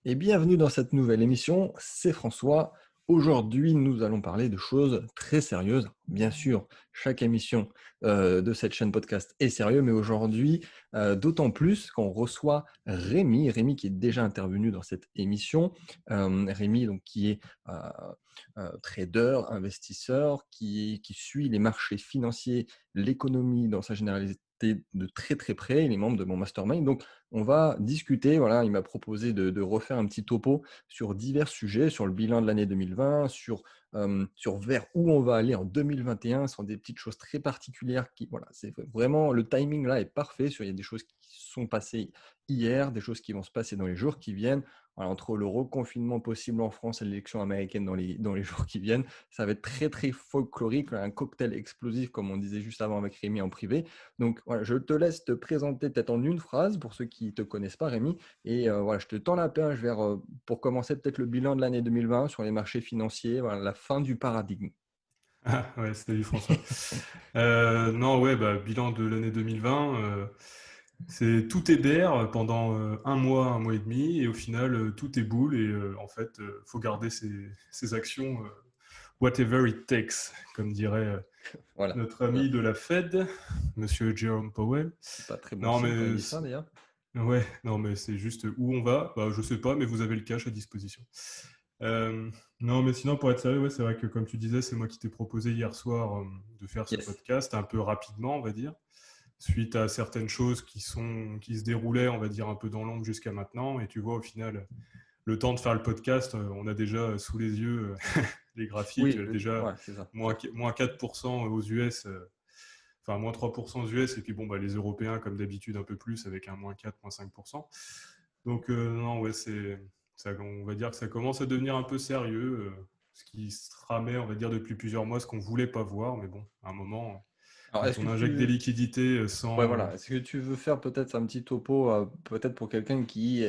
Et bienvenue dans cette nouvelle émission, c'est François. Aujourd'hui, nous allons parler de choses très sérieuses. Bien sûr, chaque émission de cette chaîne podcast est sérieux, mais aujourd'hui, d'autant plus qu'on reçoit Rémi qui est déjà intervenu dans cette émission. Rémi, donc, qui est trader, investisseur, qui suit les marchés financiers, l'économie dans sa généralité de très très près. Il est membre de mon mastermind. Donc, on va discuter, voilà, il m'a proposé de refaire un petit topo sur divers sujets, sur le bilan de l'année 2020, sur vers où on va aller en 2021, sur des petites choses très particulières qui, voilà, c'est vraiment, le timing là est parfait, il y a des choses qui sont passées hier, des choses qui vont se passer dans les jours qui viennent. Voilà, entre le reconfinement possible en France et l'élection américaine dans les jours qui viennent, ça va être très très folklorique, un cocktail explosif comme on disait juste avant avec Rémi en privé. Donc voilà, je te laisse te présenter peut-être en une phrase pour ceux qui ne te connaissent pas, Rémi. Et voilà, je te tends la perche pour commencer peut-être le bilan de l'année 2020 sur les marchés financiers, voilà, la fin du paradigme. Ah ouais, salut François. Non, ouais, bilan de l'année 2020, c'est tout est bear pendant un mois et demi, et au final, tout est boule, et en fait, faut garder ses actions, whatever it takes, comme dirait Voilà, notre voilà. ami de la Fed, Monsieur Jerome Powell. C'est pas très bon Non, signe quand il dit ça d'ailleurs. ouais, non, mais c'est juste où on va, bah, je sais pas, mais vous avez le cash à disposition. Euh, non, mais sinon, pour être sérieux, ouais, c'est vrai que comme tu disais, c'est moi qui t'ai proposé hier soir de faire ce Yes. podcast un peu rapidement, on va dire, suite à certaines choses qui se déroulaient, on va dire, un peu dans l'ombre jusqu'à maintenant. Et tu vois, au final, le temps de faire le podcast, on a déjà sous les yeux les graphiques, Oui, déjà ouais, c'est ça. moins 4% aux US, enfin moins 3% aux US, et puis bon, bah, les Européens, comme d'habitude, un peu plus, avec un moins 4, moins 5%. Donc, non, ouais, on va dire que ça commence à devenir un peu sérieux, ce qui se tramait, on va dire, depuis plusieurs mois, ce qu'on voulait pas voir, mais bon, à un moment, Alors, quand est-ce on que injecte des tu, liquidités ouais, sans... voilà, est-ce que tu veux faire peut-être un petit topo, peut-être pour quelqu'un qui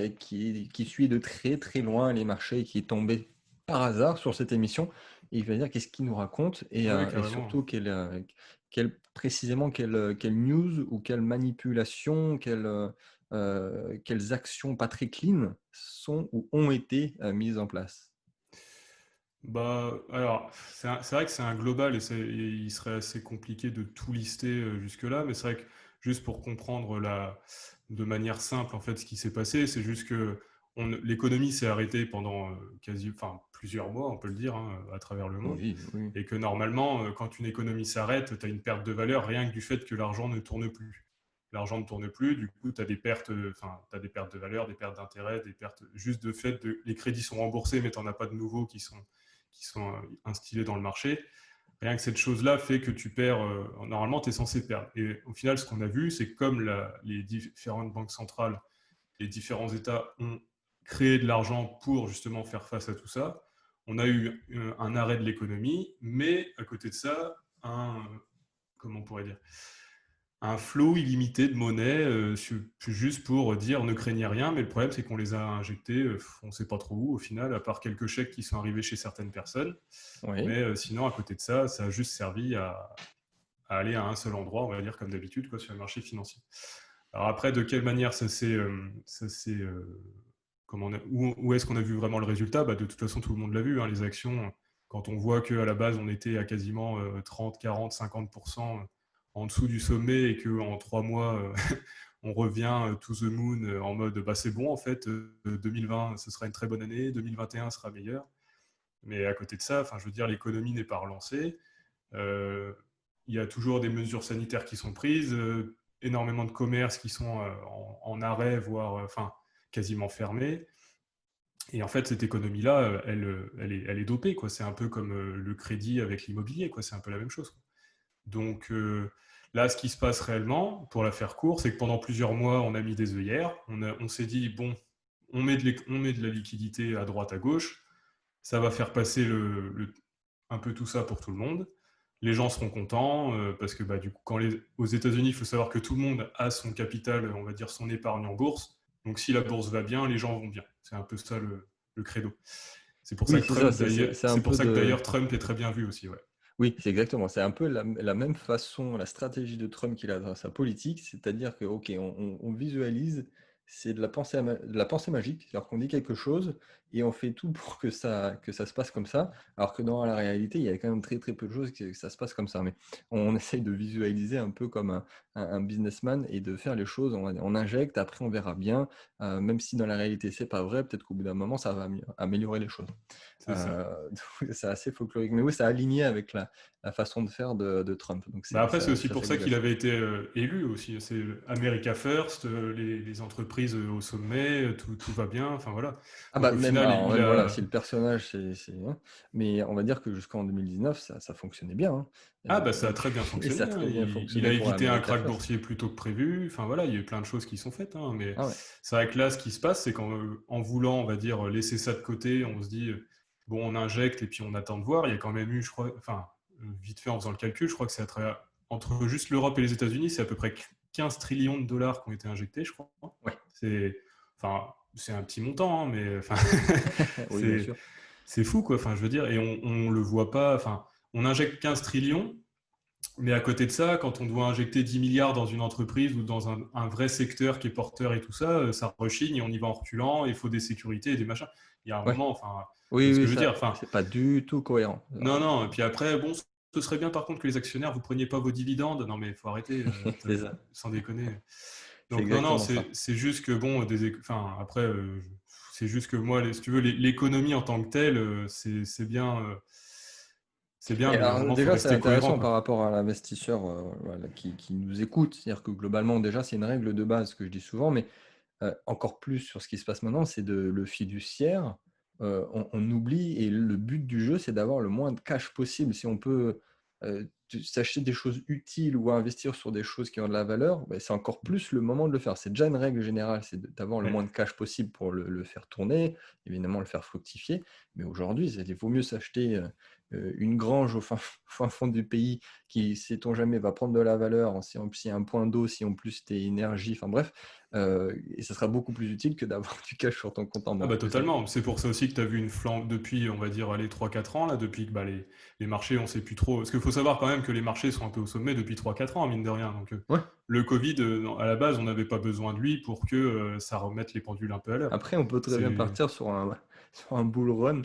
suit de très très loin les marchés et qui est tombé par hasard sur cette émission, et il va dire qu'est-ce qu'il nous raconte Ouais, et carrément. surtout précisément quelle news ou quelle manipulation, quelles actions pas très clean sont ou ont été mises en place. Bah, alors, c'est vrai que c'est un global, et il serait assez compliqué de tout lister jusque-là, mais c'est vrai que juste pour comprendre de manière simple en fait ce qui s'est passé, c'est juste que l'économie s'est arrêtée pendant enfin, plusieurs mois, on peut le dire, hein, à travers le monde, Oui, oui. et que normalement, quand une économie s'arrête, tu as une perte de valeur rien que du fait que l'argent ne tourne plus. L'argent ne tourne plus, du coup, tu as des pertes, enfin, t'as des pertes de valeur, des pertes d'intérêt, des pertes juste de fait les crédits sont remboursés, mais tu n'en as pas de nouveaux qui sont instillés dans le marché. Rien que cette chose-là fait que tu perds, normalement, tu es censé perdre. Et au final, ce qu'on a vu, c'est que comme les différentes banques centrales, les différents États ont créé de l'argent pour justement faire face à tout ça, on a eu un arrêt de l'économie, mais à côté de ça, comment on pourrait dire, un flot illimité de monnaie, juste pour dire ne craignez rien, mais le problème c'est qu'on les a injectés, on ne sait pas trop où au final, à part quelques chèques qui sont arrivés chez certaines personnes. Oui. Mais sinon, à côt de ça, ça a juste servi à aller à un seul endroit, on va dire comme d'habitude, quoi, sur le marché financier. Alors après, de quelle manière où est-ce qu'on a vu vraiment le résultat? Bah, de toute façon, tout le monde l'a vu, hein, les actions. Quand on voit qu'à la base, on était à quasiment 30, 40, 50% en dessous du sommet, et qu'en 3 mois, on revient to the moon en mode bah, c'est bon, en fait, 2020, ce sera une très bonne année, 2021 sera meilleur. Mais à côté de ça, enfin, je veux dire, l'économie n'est pas relancée. Euh, il y a toujours des mesures sanitaires qui sont prises, énormément de commerces qui sont en arrêt, voire enfin, quasiment fermés. Et en fait, cette économie-là, elle est dopée, quoi. C'est un peu comme le crédit avec l'immobilier, quoi. C'est un peu la même chose, quoi. Donc là, ce qui se passe réellement, pour la faire court, c'est que pendant plusieurs mois, on a mis des œillères. On s'est dit, bon, on met de la liquidité à droite, à gauche. Ça va faire passer un peu tout ça pour tout le monde. Les gens seront contents parce que bah, du coup, aux États-Unis, il faut savoir que tout le monde a son capital, on va dire son épargne en bourse. Donc si la bourse va bien, les gens vont bien. C'est un peu ça le credo. C'est pour ça Oui, que c'est ça, Trump, d'ailleurs, c'est un c'est pour peu ça que de. d'ailleurs Trump est très bien vu aussi, ouais. Oui, c'est exactement. C'est un peu la même façon, la stratégie de Trump qu'il a dans sa politique, c'est-à-dire que, OK, on visualise c'est de la pensée magique. C'est-à-dire qu'on dit quelque chose et on fait tout pour que ça se passe comme ça, alors que dans la réalité, il y a quand même très très peu de choses que ça se passe comme ça. Mais on essaye de visualiser un peu comme un businessman et de faire les choses, on injecte, après on verra bien, même si dans la réalité c'est pas vrai, peut-être qu'au bout d'un moment ça va améliorer les choses. C'est ça. Donc c'est assez folklorique. Mais oui, ça a aligné avec la façon de faire de Trump. Donc Bah après, c'est aussi ça pour fait ça qu'il exact. avait été élu aussi. C'est America First, les entreprises au sommet, tout va bien. Enfin voilà. Ah Donc bah au même, final, alors il même voilà, a. si le personnage hein, mais on va dire que jusqu'en 2019, ça fonctionnait bien, hein. Ah bah ça a Donc très bien et ça fonctionné, a hein. très bien Il fonctionné a pour évité un America krach First. boursier plus tôt que prévu. Enfin voilà, il y a eu plein de choses qui sont faites, hein. Mais Ah ouais. c'est vrai que là, ce qui se passe, c'est qu'en voulant, on va dire, laisser ça de côté, on se dit, bon, on injecte et puis on attend de voir. Il y a quand même eu, je crois, enfin, vite fait en faisant le calcul, je crois que c'est entre juste l'Europe et les États-Unis, c'est à peu près 15 trillions de dollars qui ont été injectés, je crois. Ouais. C'est, enfin, c'est un petit montant, hein, mais enfin, Oui, bien c'est, sûr. c'est fou, quoi. Enfin, je veux dire, et on le voit pas. Enfin, on injecte 15 trillions. Mais à côté de ça, quand on doit injecter 10 milliards dans une entreprise ou dans un vrai secteur qui est porteur et tout ça, ça rechigne et on y va en reculant, il faut des sécurités et des machins. Il y a un Ouais. moment, enfin, tu Oui, vois ce que oui, je veux ça dire? Enfin, c'est pas du tout cohérent. non, non, et puis après, bon, ce serait bien par contre que les actionnaires, vous preniez pas vos dividendes. Non, mais il faut arrêter, C'est ça. sans déconner. C'est Donc, non, non, exactement ça. c'est juste que, bon, enfin, après, c'est juste que moi, si tu veux, l'économie en tant que telle, c'est bien, Et mais il y a un alors moment, il faut déjà, c'est rester cohérent, intéressant quoi. par rapport à l'investisseur, voilà, qui nous écoute. C'est-à-dire que globalement, déjà, c'est une règle de base que je dis souvent, mais encore plus sur ce qui se passe maintenant, c'est le fiduciaire. On oublie et le but du jeu, c'est d'avoir le moins de cash possible. Si on peut s'acheter des choses utiles ou investir sur des choses qui ont de la valeur, ben, c'est encore plus le moment de le faire. C'est déjà une règle générale, c'est d'avoir le Ouais. moins de cash possible pour le faire tourner, évidemment le faire fructifier. Mais aujourd'hui, il vaut mieux s'acheter une grange au fin fond du pays qui, sait-on jamais, va prendre de la valeur, si en plus il y a un point d'eau, si en plus tu es énergie, enfin bref, et ça sera beaucoup plus utile que d'avoir du cash sur ton compte en Ah banque. bah totalement. C'est pour ça aussi que tu as vu une flambe depuis, on va dire, allez, 3-4 ans, là, depuis que bah, les marchés, on sait plus trop. Parce qu'il faut savoir quand même que les marchés sont un peu au sommet depuis 3-4 ans, mine de rien. Donc Ouais. le Covid, à la base, on n'avait pas besoin de lui pour que ça remette les pendules un peu à l'heure. Après, on peut très bien C'est... partir sur sur un bull run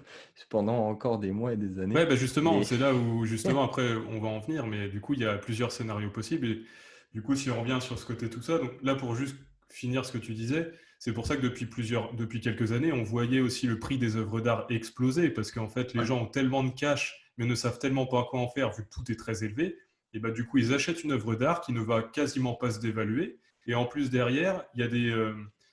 pendant encore des mois et des années. Ouais, bah justement, Et c'est là où justement après on va en venir, mais du coup il y a plusieurs scénarios possibles. Et du coup, si on revient sur ce côté tout ça, donc là pour juste finir ce que tu disais, c'est pour ça que depuis quelques années, on voyait aussi le prix des œuvres d'art exploser, parce qu'en fait les ouais, gens ont tellement de cash, mais ne savent tellement pas quoi en faire vu que tout est très élevé. Et bah du coup ils achètent une œuvre d'art qui ne va quasiment pas se dévaluer. Et en plus derrière, il y a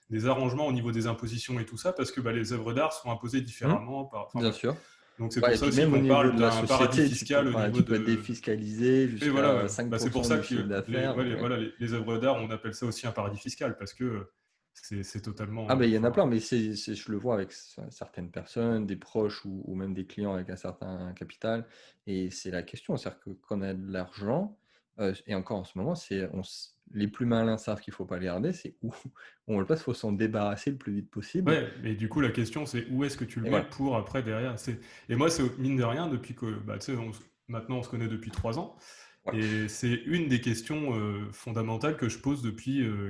des arrangements au niveau des impositions et tout ça, parce que bah, les œuvres d'art sont imposées hum, différemment. Enfin bien voilà. sûr. Donc c'est Ouais, pour et ça puis aussi même au qu'on niveau parle de la d'un paradis société, fiscal au voilà, niveau tu peux être de... défiscalisé Et voilà, jusqu'à ouais. Bah, c'est pour 5% ça du que chiffre d'affaires. Donc, ouais. voilà, les œuvres d'art, on appelle ça aussi un paradis fiscal parce que c'est totalement... Ah ben il y en a enfin, plein, mais je le vois avec certaines personnes, des proches ou même des clients avec un certain capital. Et c'est la question, c'est-à-dire que quand on a de l'argent, et encore en ce moment, les plus malins savent qu'il ne faut pas les garder, c'est où on le place, il faut s'en débarrasser le plus vite possible. ouais, mais du coup, la question, c'est où est-ce que tu le Et mets voilà. pour après, derrière. Et moi, c'est mine de rien, depuis que... Bah, tu sais, maintenant, on se connaît depuis 3 ans. Ouais. Et c'est une des questions fondamentales que je pose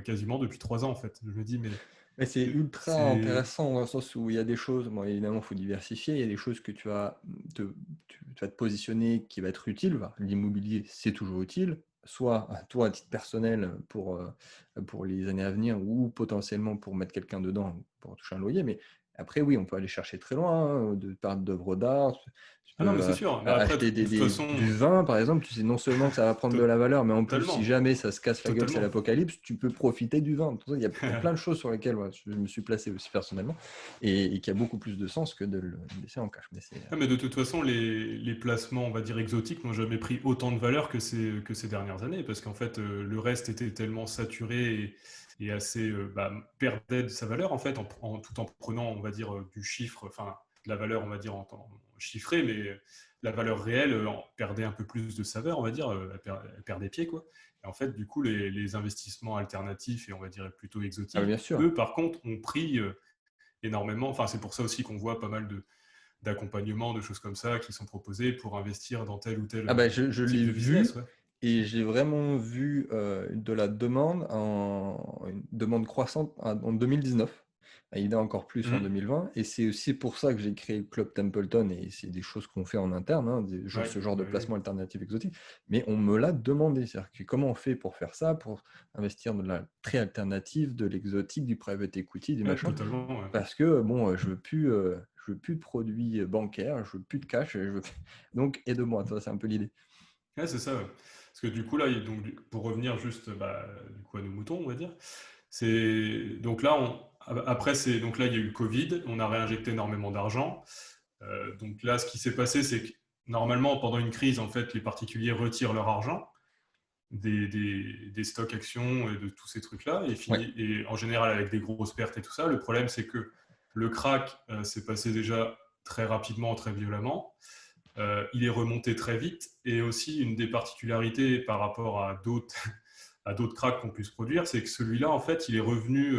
quasiment depuis 3 ans, en fait. Je me dis, mais Mais c'est ultra c'est... intéressant dans le sens où il y a des choses, bon, évidemment, il faut diversifier, il y a des choses que tu vas te positionner qui va être utile. Bah, l'immobilier, c'est toujours utile, soit à toi à titre personnel pour les années à venir ou potentiellement pour mettre quelqu'un dedans pour toucher un loyer. Mais après, oui, on peut aller chercher très loin, de parler d'œuvres d'art. Tu Ah non, peux mais c'est sûr. Mais après, acheter de toute façon, du vin, par exemple. Tu sais non seulement que ça va prendre de to- la valeur, mais en plus, si totalement. jamais ça se casse la gueule, c'est Totalement. l'apocalypse, tu peux profiter du vin. Il y a plein de choses sur lesquelles ouais, je me suis placé aussi personnellement et qui a beaucoup plus de sens que de le laisser en cash. Mais c'est Ah, mais de toute façon, les placements, on va dire exotiques, n'ont jamais pris autant de valeur que ces dernières années, parce qu'en fait, le reste était tellement saturé et assez bah, perdait de sa valeur, en fait, tout en prenant, on va dire, du chiffre, enfin, de la valeur, on va dire, en temps chiffré, mais la valeur réelle perdait un peu plus de saveur, on va dire, elle perdait pied, quoi. Et en fait, du coup, les investissements alternatifs et on va dire plutôt ah, exotiques, bien sûr. eux, par contre, ont pris énormément. Enfin, c'est pour ça aussi qu'on voit pas mal d'accompagnement, de choses comme ça qui sont proposées pour investir dans tel ou tel Ah bah, je type l'ai de vu. business. Ouais. Et j'ai vraiment vu de la demande, une demande croissante en 2019. Il y en a encore plus en Mhm. 2020. Et c'est aussi pour ça que j'ai créé le Club Templeton. Et c'est des choses qu'on fait en interne, hein, Ouais, ce genre de bah oui. placement alternatif exotique. Mais on me l'a demandé. C'est-à-dire que comment on fait pour faire ça, pour investir de la très alternative, de l'exotique, du private equity, du Ouais, machin. totalement. Ouais. Parce que bon, je veux plus de produits bancaires, je veux plus de cash. Donc aide-moi, toi, c'est un peu l'idée. Ouais, c'est ça. Ouais. Parce que du coup, là, donc, pour revenir juste du coup, à nos moutons, on va dire, donc là, après, donc là, il y a eu le Covid, on a réinjecté énormément d'argent. Donc là, ce qui s'est passé, c'est que normalement, pendant une crise, en fait, les particuliers retirent leur argent des stocks actions et de tous ces trucs-là, Ouais. et en général avec des grosses pertes et tout ça. Le problème, c'est que le crack s'est passé déjà très rapidement, très violemment. Il est remonté très vite, et aussi une des particularités par rapport à d'autres à d'autres cracks qu'on puisse produire, c'est que celui-là, en fait, il est revenu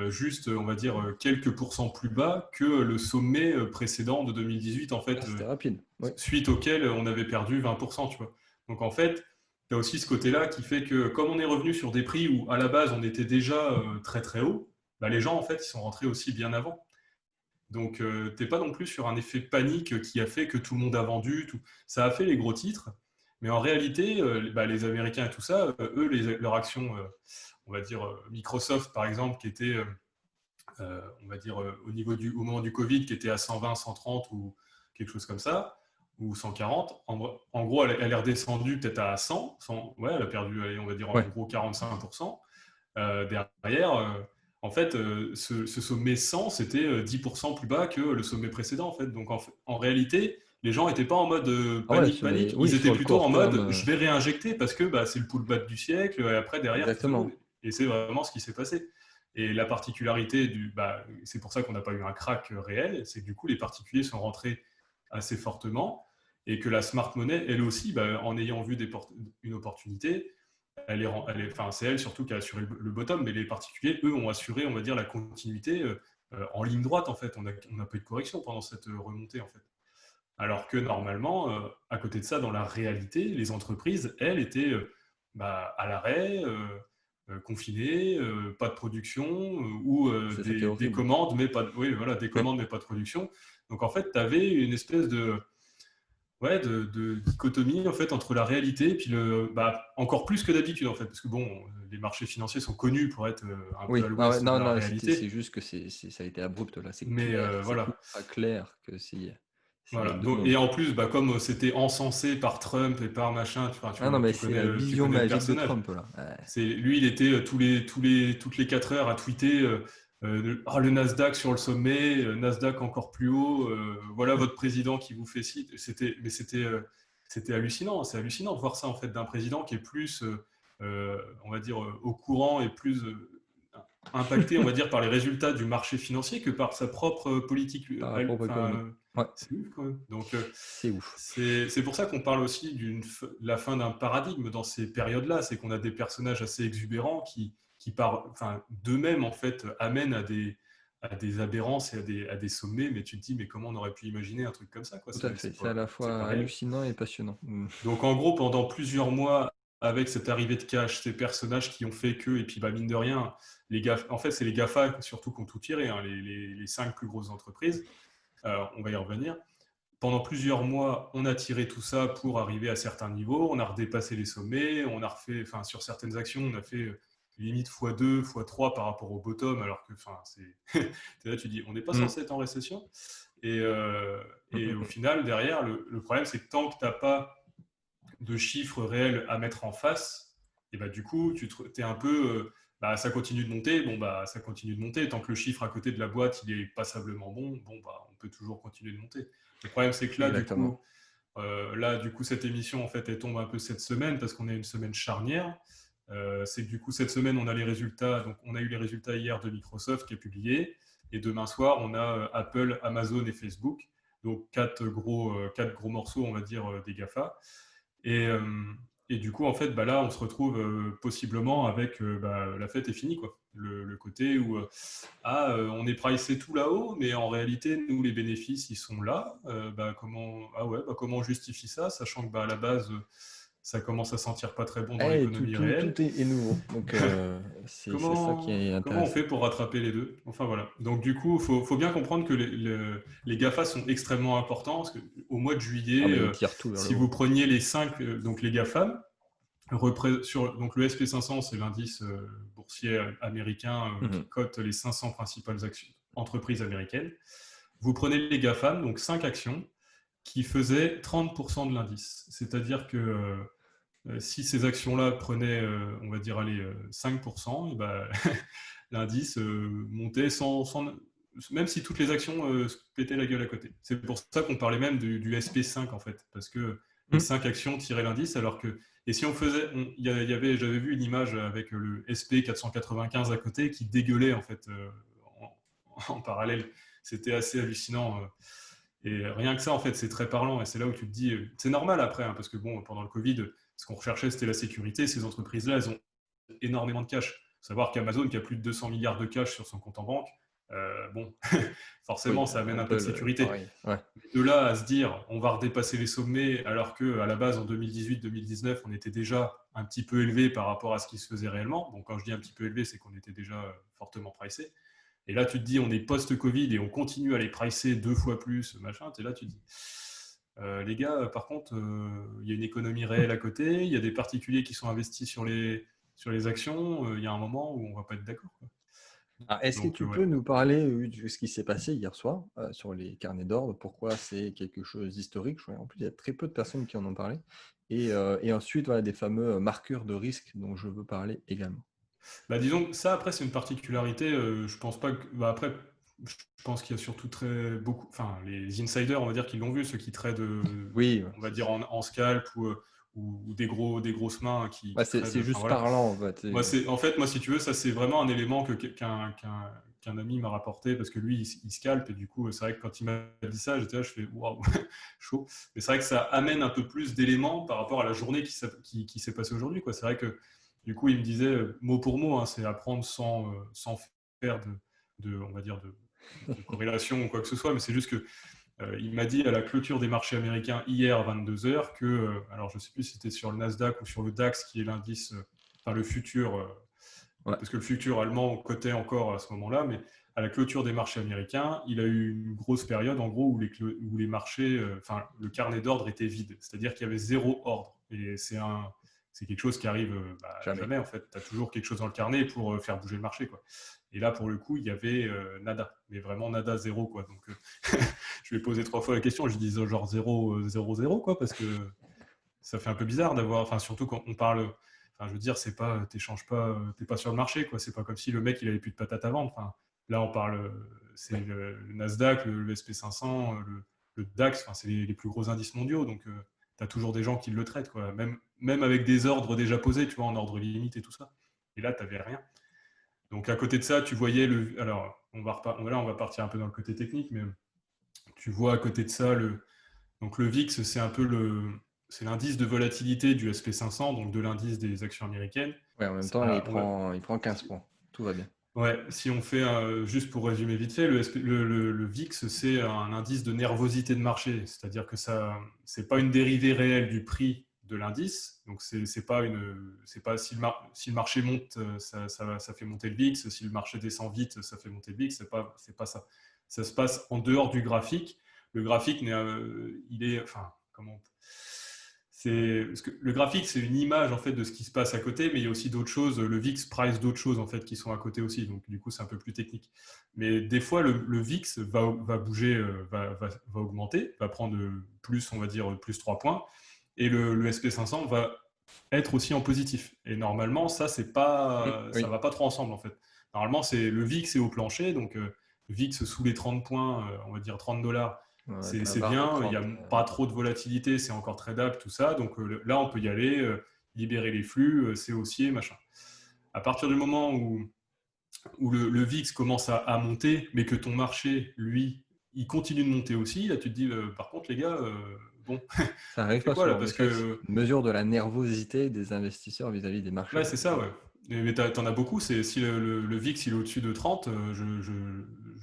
juste, on va dire, quelques pourcents plus bas que le sommet précédent de 2018, en Ah, fait, c'était rapide. Oui. suite auquel on avait perdu 20%, tu vois. Donc, en fait, tu as aussi ce côté-là qui fait que, comme on est revenu sur des prix où, à la base, on était déjà très, très haut, bah, les gens, en fait, ils sont rentrés aussi bien avant. Donc, tu n'es pas non plus sur un effet panique qui a fait que tout le monde a vendu. Tout. Ça a fait les gros titres, mais en réalité, les Américains et tout ça, eux, leurs actions, on va dire Microsoft, par exemple, qui était, on va dire, au moment du Covid, qui était à 120, 130 ou quelque chose comme ça, ou 140, en gros, elle est redescendue peut-être à 100, ouais, elle a perdu, allez, on va dire, en Ouais. gros 45%. Derrière, en fait, ce sommet 100, c'était 10% plus bas que le sommet précédent. En fait. Donc, en réalité, les gens n'étaient pas en mode Ah ouais, panique, panique. oui, Ils étaient sur le plutôt court en terme, mode je vais réinjecter parce que bah, c'est le pullback du siècle. Et après, derrière, tout se roule. exactement. Et c'est vraiment ce qui s'est passé. Et la particularité c'est pour ça qu'on n'a pas eu un crack réel, c'est que du coup, les particuliers sont rentrés assez fortement, et que la smart money, elle aussi, bah, en ayant vu une opportunité, enfin, c'est elle surtout qui a assuré le bottom, mais les particuliers, eux, ont assuré, on va dire, la continuité en ligne droite, en fait. On n'a pas eu de correction pendant cette remontée, en fait. Alors que normalement, à côté de ça, dans la réalité, les entreprises, elles, étaient à l'arrêt, confinées, pas de production, ou C'est ça qui est des horrible. commandes, mais pas de, oui, voilà, des Ouais. commandes, mais pas de production. Donc en fait, tu avais une espèce de, ouais, de dichotomie en fait entre la réalité et puis encore plus que d'habitude en fait, parce que bon, les marchés financiers sont connus pour être un peu Oui. à Ah ouais, l'ouest de non, la non, c'est réalité, juste que ça a été abrupt là. C'est mais clair, c'est voilà. ultra clair que c'est les Voilà. deux Et mondes. en plus, comme c'était encensé par Trump et par machin, Ah non, mais tu c'est connais, la tu vision connais le magique de personnage. Trump là. Ouais. Lui, il était toutes les 4 heures à tweeter le Nasdaq sur le sommet, Nasdaq encore plus haut, voilà votre président qui vous fait ci. C'était hallucinant. C'est hallucinant de voir ça en fait d'un président qui est plus, on va dire, au courant et plus impacté, on va dire, par les résultats du marché financier que par sa propre politique. Par la propre Enfin, économie. Ouais, c'est ouf quand même. Donc, c'est ouf. c'est pour ça qu'on parle aussi la fin d'un paradigme dans ces périodes-là. C'est qu'on a des personnages assez exubérants qui enfin, d'eux-mêmes, en fait, amènent à des aberrances et à des sommets. Mais tu te dis, mais comment on aurait pu imaginer un truc comme ça, quoi? Tout à fait. C'est à la C'est pas fois réel. hallucinant et passionnant. Donc, en gros, pendant plusieurs mois, avec cette arrivée de cash, ces personnages qui ont fait que, et puis bah, mine de rien, en fait, c'est les GAFA surtout qui ont tout tiré, hein, les 5 plus grosses entreprises. On va y revenir. Pendant plusieurs mois, on a tiré tout ça pour arriver à certains niveaux. On a redépassé les sommets. On a refait, enfin, sur certaines actions, on a fait limite x2, x3 par rapport au bottom, alors que, enfin, là, tu dis, on n'est pas Mm. censé être en récession. Et, Mm, et mm, au mm. final, derrière, le problème, c'est que tant que tu n'as pas de chiffres réels à mettre en face, et bah, du coup, tu es un peu, ça continue de monter, bon, bah, ça continue de monter. Tant que le chiffre à côté de la boîte, il est passablement bon, bon, bah, on peut toujours continuer de monter. Le problème, c'est que Exactement. là, du coup, cette émission, en fait, elle tombe un peu cette semaine parce qu'on a une semaine charnière. C'est que du coup, cette semaine, on a les résultats. Donc, on a eu les résultats hier de Microsoft qui est publié. Et demain soir, on a Apple, Amazon et Facebook. Donc, quatre gros morceaux, on va dire, des GAFA. Et, euh, et du coup, en fait, là, on se retrouve possiblement avec la fête est finie, quoi. Le côté où on est pricé tout là-haut, mais en réalité, nous, les bénéfices, ils sont là. Comment on justifie ça, sachant que à la base, ça commence à sentir pas très bon dans Eh, l'économie réelle. tout est nouveau. Donc, c'est ça qui est Comment on intéressant. fait pour rattraper les deux? Enfin voilà. Donc du coup, faut bien comprendre que les GAFA sont extrêmement importants parce que au mois de Ah, juillet, bah, ils tirent tout vers le si haut. vous preniez les 5, donc les GAFAM, donc le SP500, c'est l'indice boursier américain qui Mhm. cote les 500 principales entreprises américaines. Vous prenez les GAFAM, donc 5 actions, qui faisaient 30% de l'indice. C'est-à-dire que si ces actions-là prenaient, on va dire, allez, 5%, et ben, l'indice montait même si toutes les actions se pétaient la gueule à côté. C'est pour ça qu'on parlait même du SP5 en fait, parce que les Mhm. 5 actions tiraient l'indice, alors que et si on faisait, j'avais vu une image avec le SP 495 à côté qui dégueulait en fait en parallèle. C'était assez hallucinant. Et rien que ça, en fait, c'est très parlant. Et c'est là où tu te dis, c'est normal après, hein, parce que bon, pendant le Covid, ce qu'on recherchait, c'était la sécurité. Ces entreprises-là, elles ont énormément de cash. Faut savoir qu'Amazon, qui a plus de 200 milliards de cash sur son compte en banque, bon, forcément, Oui, ça amène un peu de Apple, sécurité. pareil. Ouais. Mais de là à se dire, on va redépasser les sommets, alors qu'à la base, en 2018-2019, on était déjà un petit peu élevé par rapport à ce qui se faisait réellement. Donc, quand je dis un petit peu élevé, c'est qu'on était déjà fortement pricé. Et là, tu te dis, on est post-Covid et on continue à les pricer 2 fois plus, machin. Et là, tu te dis, les gars, par contre, il y a une économie réelle à côté, il y a des particuliers qui sont investis sur les actions, il y a un moment où on ne va pas être d'accord, quoi. Ah, est-ce que Donc, tu ouais. peux nous parler de ce qui s'est passé hier soir sur les carnets d'ordre? Pourquoi c'est quelque chose d'historique? En plus, il y a très peu de personnes qui en ont parlé. Et ensuite, voilà, des fameux marqueurs de risque dont je veux parler également. Bah, disons que ça, après, c'est une particularité. Je pense pas que. Bah, après, je pense qu'il y a surtout beaucoup. Enfin, les insiders, on va dire, qui l'ont vu, ceux qui tradent, Oui, ouais, on va dire, en scalp ou des grosses mains ouais, qui c'est tradent. Enfin, juste voilà. parlant, en fait. En fait, moi, si tu veux, ça, c'est vraiment un élément qu'un ami m'a rapporté parce que lui, il scalpe. Et du coup, c'est vrai que quand il m'a dit ça, j'étais là, je fais waouh, chaud. Mais c'est vrai que ça amène un peu plus d'éléments par rapport à la journée qui s'est passée aujourd'hui, quoi. C'est vrai que du coup, il me disait mot pour mot, hein, c'est apprendre sans faire on va dire, de corrélation ou quoi que ce soit, mais c'est juste que il m'a dit à la clôture des marchés américains hier à 22 heures que, alors je ne sais plus si c'était sur le Nasdaq ou sur le DAX, qui est l'indice, enfin le futur, Ouais. parce que le futur allemand cotait encore à ce moment-là, mais à la clôture des marchés américains, il a eu une grosse période en gros où les marchés, enfin le carnet d'ordre était vide, c'est-à-dire qu'il y avait zéro ordre. Et c'est quelque chose qui arrive Jamais. jamais en fait. Tu as toujours quelque chose dans le carnet pour faire bouger le marché, quoi. Et là, pour le coup, il y avait nada, mais vraiment nada, zéro, quoi. Donc, je lui ai posé 3 fois la question, je dis genre 0, 0, 0, quoi, parce que ça fait un peu bizarre d'avoir, enfin, surtout quand on parle, enfin, je veux dire, c'est pas, t'échanges pas, t'es pas sur le marché, quoi. C'est pas comme si le mec, il avait plus de patates à vendre. Enfin, là, on parle, c'est le Nasdaq, le SP500, le DAX, enfin, c'est les plus gros indices mondiaux, donc tu as toujours des gens qui le traitent, quoi. Même avec des ordres déjà posés, tu vois, en ordre limite et tout ça. Et là, tu n'avais rien. Donc, à côté de ça, tu voyais le. Alors, là, on va partir un peu dans le côté technique, mais tu vois à côté de ça, donc le VIX, c'est un peu c'est l'indice de volatilité du SP500, donc de l'indice des actions américaines. Ouais, en même temps, il prend 15 points. Tout va bien. Ouais, si on fait, juste pour résumer vite fait, le VIX, c'est un indice de nervosité de marché, c'est-à-dire que ça, c'est pas une dérivée réelle du prix de l'indice, donc c'est pas si le marché monte, ça fait monter le VIX, si le marché descend vite, ça fait monter le VIX, c'est pas ça. Ça se passe en dehors du graphique. Le graphique, il est, enfin, comment parce que le graphique, c'est une image en fait de ce qui se passe à côté, mais il y a aussi d'autres choses. Le VIX price d'autres choses en fait qui sont à côté aussi. Donc du coup, c'est un peu plus technique. Mais des fois, le VIX va bouger, va augmenter, va prendre plus, on va dire plus 3 points, et le SP500 va être aussi en positif. Et normalement, ça Oui. va pas trop ensemble en fait. Normalement, c'est le VIX est au plancher, donc VIX sous les 30 points, on va dire $30. Ouais, la C'est barre de bien, il n'y 30. a pas trop de volatilité, c'est encore tradable, tout ça. Donc là, on peut y aller, libérer les flux, c'est haussier, machin. À partir du moment où le VIX commence à monter, mais que ton marché, lui, il continue de monter aussi, là, tu te dis, par contre, les gars, bon, Ça on arrive fait pas quoi là? souvent, mais Parce c'est vrai que c'est que une mesure de la nervosité des investisseurs vis-à-vis des marchés, ouais, c'est ça, effectivement. ouais. Mais t'en as beaucoup, c'est si le VIX il est au-dessus de 30,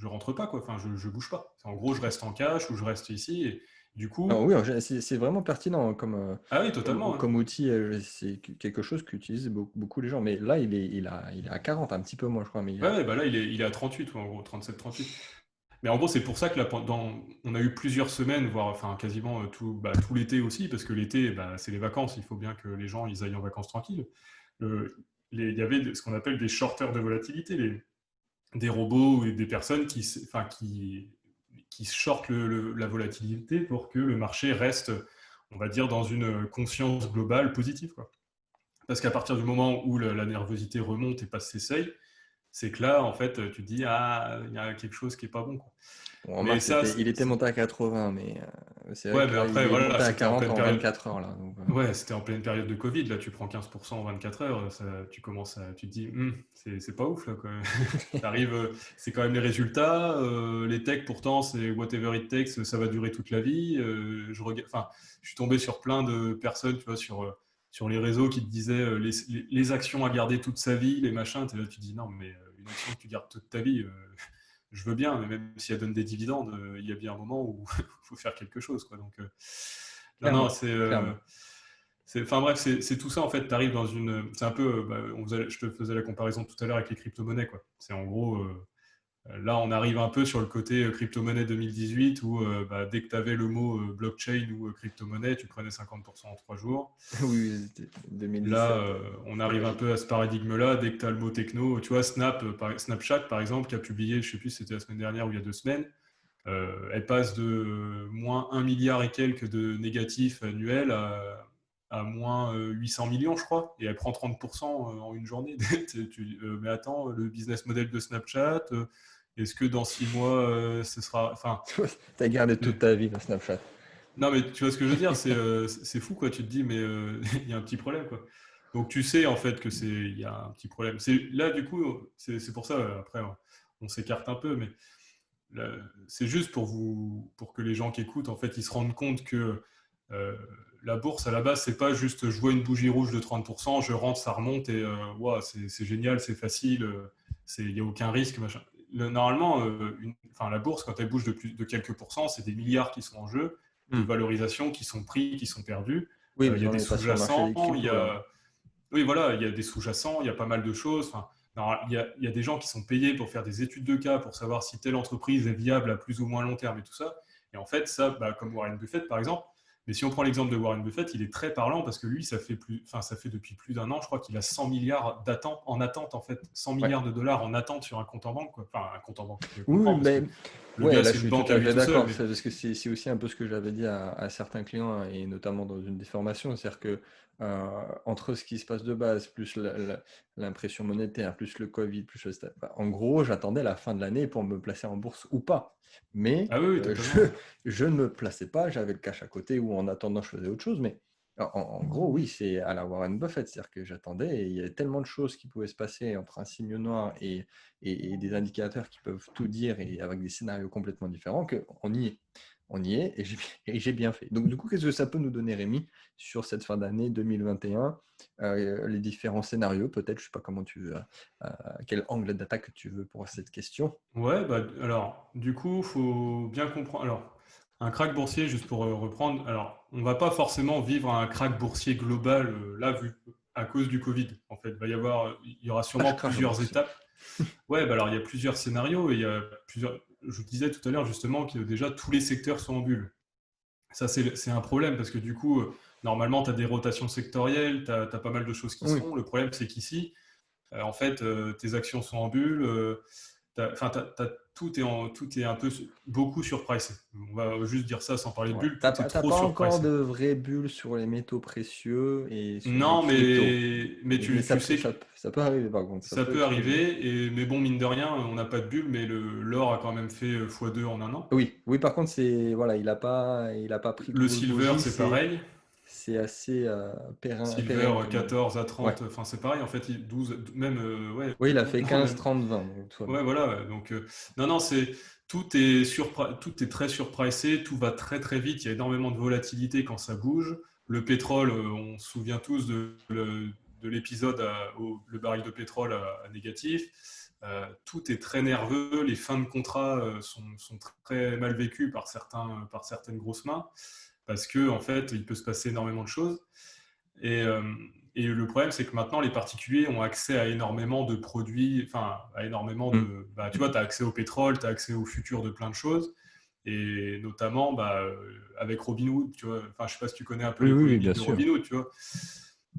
je rentre pas, quoi. Enfin, je bouge pas. En gros, je reste en cash ou je reste ici. Et du Alors coup, oui, c'est vraiment pertinent ah oui, totalement, hein. comme outil. C'est quelque chose qu'utilisent beaucoup les gens. Mais là, il est à 40, un petit peu moins, je crois. Mais Ouais, ouais, bah là, il est à 38, en gros, 37-38. Mais en gros, c'est pour ça que là, on a eu plusieurs semaines, voire enfin, quasiment tout l'été aussi, parce que l'été, bah, c'est les vacances. Il faut bien que les gens ils aillent en vacances tranquilles. Le- il y avait ce qu'on appelle des shorteurs de volatilité, des robots et des personnes qui shortent la volatilité pour que le marché reste, on va dire, dans une conscience globale positive, quoi. Parce qu'à partir du moment où la nervosité remonte et passe ses seuils, c'est que là, en fait, tu te dis, ah, il y a quelque chose qui est pas bon, quoi. on Mais remarque, ça, il était monté à 80, mais c'est vrai ouais, que mais là, il après, est voilà, monté à c'était en 40 pleine en période. 24 heures, là. Donc, Ouais, c'était en pleine période de Covid. Là, tu prends 15% en 24 heures, tu te dis, c'est pas ouf, là, quoi. T'arrives, c'est quand même les résultats. Les techs, pourtant, c'est whatever it takes, ça va durer toute la vie. Enfin, je suis tombé sur plein de personnes, tu vois, sur les réseaux qui te disaient les actions à garder toute sa vie, les machins. Là, tu te dis, non, mais une action que tu gardes toute ta vie, je veux bien, mais même si elle donne des dividendes, il y a bien un moment où il faut faire quelque chose, quoi. Donc, non, non, clairement, clairement. enfin bref, c'est tout ça en fait. T'arrives dans c'est un peu, je te faisais la comparaison tout à l'heure avec les crypto-monnaies, quoi. C'est en gros, là on arrive un peu sur le côté crypto-monnaie 2018 où dès que tu avais le mot blockchain ou crypto-monnaie, tu prenais 50% en 3 jours. Oui, c'était Là, 2017, on c'était arrive un magique. peu à ce paradigme-là. Dès que tu as le mot techno, tu vois, Snapchat par exemple, qui a publié, je sais plus si c'était la semaine dernière ou il y a 2 semaines, elle passe de moins 1 milliard et quelques de négatifs annuels à moins 800 millions, je crois, et elle prend 30% en une journée. Mais attends, le business model de Snapchat, est-ce que dans 6 mois, ce sera... Enfin, T'as gardé toute ta vie, le Snapchat. non, mais tu vois ce que je veux dire, c'est fou, quoi. Tu te dis, mais il y a un petit problème, quoi. Donc tu sais, en fait, il y a un petit problème. Là, du coup, c'est pour ça, après, on s'écarte un peu, mais c'est juste pour que les gens qui écoutent, en fait, ils se rendent compte que euh, la bourse, à la base, c'est pas juste je vois une bougie rouge de 30%, je rentre, ça remonte et ouah, c'est génial, c'est facile, il n'y a aucun risque, machin. Normalement, enfin, la bourse, quand elle bouge de quelques pourcents, c'est des milliards qui sont en jeu, de Hmm. valorisation qui sont pris, qui sont perdus. Oui, Il mais y a on des n'est pas sur le marché sous-jacents, des cryptos, là. oui, voilà, il y a des sous-jacents, il y a pas mal de choses. Enfin, il y a des gens qui sont payés pour faire des études de cas pour savoir si telle entreprise est viable à plus ou moins long terme et tout ça. Et en fait, ça, comme Warren Buffett par exemple. Mais si on prend l'exemple de Warren Buffett, il est très parlant parce que lui, ça fait depuis plus d'1 an, je crois qu'il a 100 milliards en attente, en fait, 100 Ouais. milliards de dollars en attente sur un compte en banque, quoi. Enfin, un compte en banque, je Oui, comprends, parce que mais le ouais, gars, là je c'est une suis tout banque à à lui fait tout seul. d'accord. Mais Parce que c'est aussi un peu ce que j'avais dit à certains clients, hein, et notamment dans une des formations. C'est-à-dire que entre ce qui se passe de base, plus l'impression monétaire, plus le Covid, plus en gros, j'attendais la fin de l'année pour me placer en bourse ou pas. Mais ah oui, oui, totalement. je ne me plaçais pas, j'avais le cash à côté ou en attendant, je faisais autre chose. Mais en gros, oui, c'est à la Warren Buffett. C'est-à-dire que j'attendais et il y avait tellement de choses qui pouvaient se passer entre un signe noir et des indicateurs qui peuvent tout dire et avec des scénarios complètement différents qu'on y est. On y est et j'ai bien fait. Donc, du coup, qu'est-ce que ça peut nous donner, Rémi, sur cette fin d'année 2021, les différents scénarios, peut-être, je ne sais pas comment tu veux, quel angle d'attaque tu veux pour cette question. Ouais, alors, du coup, faut bien comprendre. Alors, un krach boursier, juste pour reprendre, alors, on va pas forcément vivre un krach boursier global, là, vu à cause du Covid. En fait, il y aura sûrement Crash plusieurs boursier. étapes. Ouais, alors, il y a plusieurs scénarios et il y a plusieurs. Je disais tout à l'heure, justement, que déjà, tous les secteurs sont en bulle. Ça, c'est un problème parce que du coup, normalement, tu as des rotations sectorielles, tu as pas mal de choses qui se Oui. font. Le problème, c'est qu'ici, en fait, tes actions sont en bulle. Enfin, tout est un peu beaucoup surpricé. On va juste dire ça sans parler de Ouais. bulle, T'as tout est pas, t'as trop pas encore surpricé. de vraies bulles sur les métaux précieux et sur les Non, cryptos. mais Mais tu sais que ça peut arriver, par contre. Ça ça peut peut exploser. arriver, mais bon, mine de rien, on n'a pas de bulle, mais l'or a quand même fait x2 en un an. Oui, oui, par contre, voilà, il a pas pris de Le grosses silver, bougies, c'est pareil. c'est assez Silver, pérenne comme. 14 à Ouais. 30, enfin c'est pareil, en fait, 12, même, ouais, Oui, il a fait complètement 15, même. 30, 20. Donc, tout va bien. Ouais, voilà. Donc, non, non, tout est très surpricé, tout va très très vite. Il y a énormément de volatilité quand ça bouge. Le pétrole, on se souvient tous de l'épisode le baril de pétrole à négatif. tout est très nerveux, les fins de contrat sont très mal vécues par certaines grosses mains, parce que en fait, il peut se passer énormément de choses. Et, euh, et le problème, c'est que maintenant, les particuliers ont accès à énormément de produits, enfin, à énormément Mm. de... tu vois, tu as accès au pétrole, tu as accès au futur de plein de choses, et notamment avec Robinhood, tu vois. Enfin, je sais pas si tu connais un peu Oui, les oui, oui, politiques bien de sûr. Robinhood, tu vois.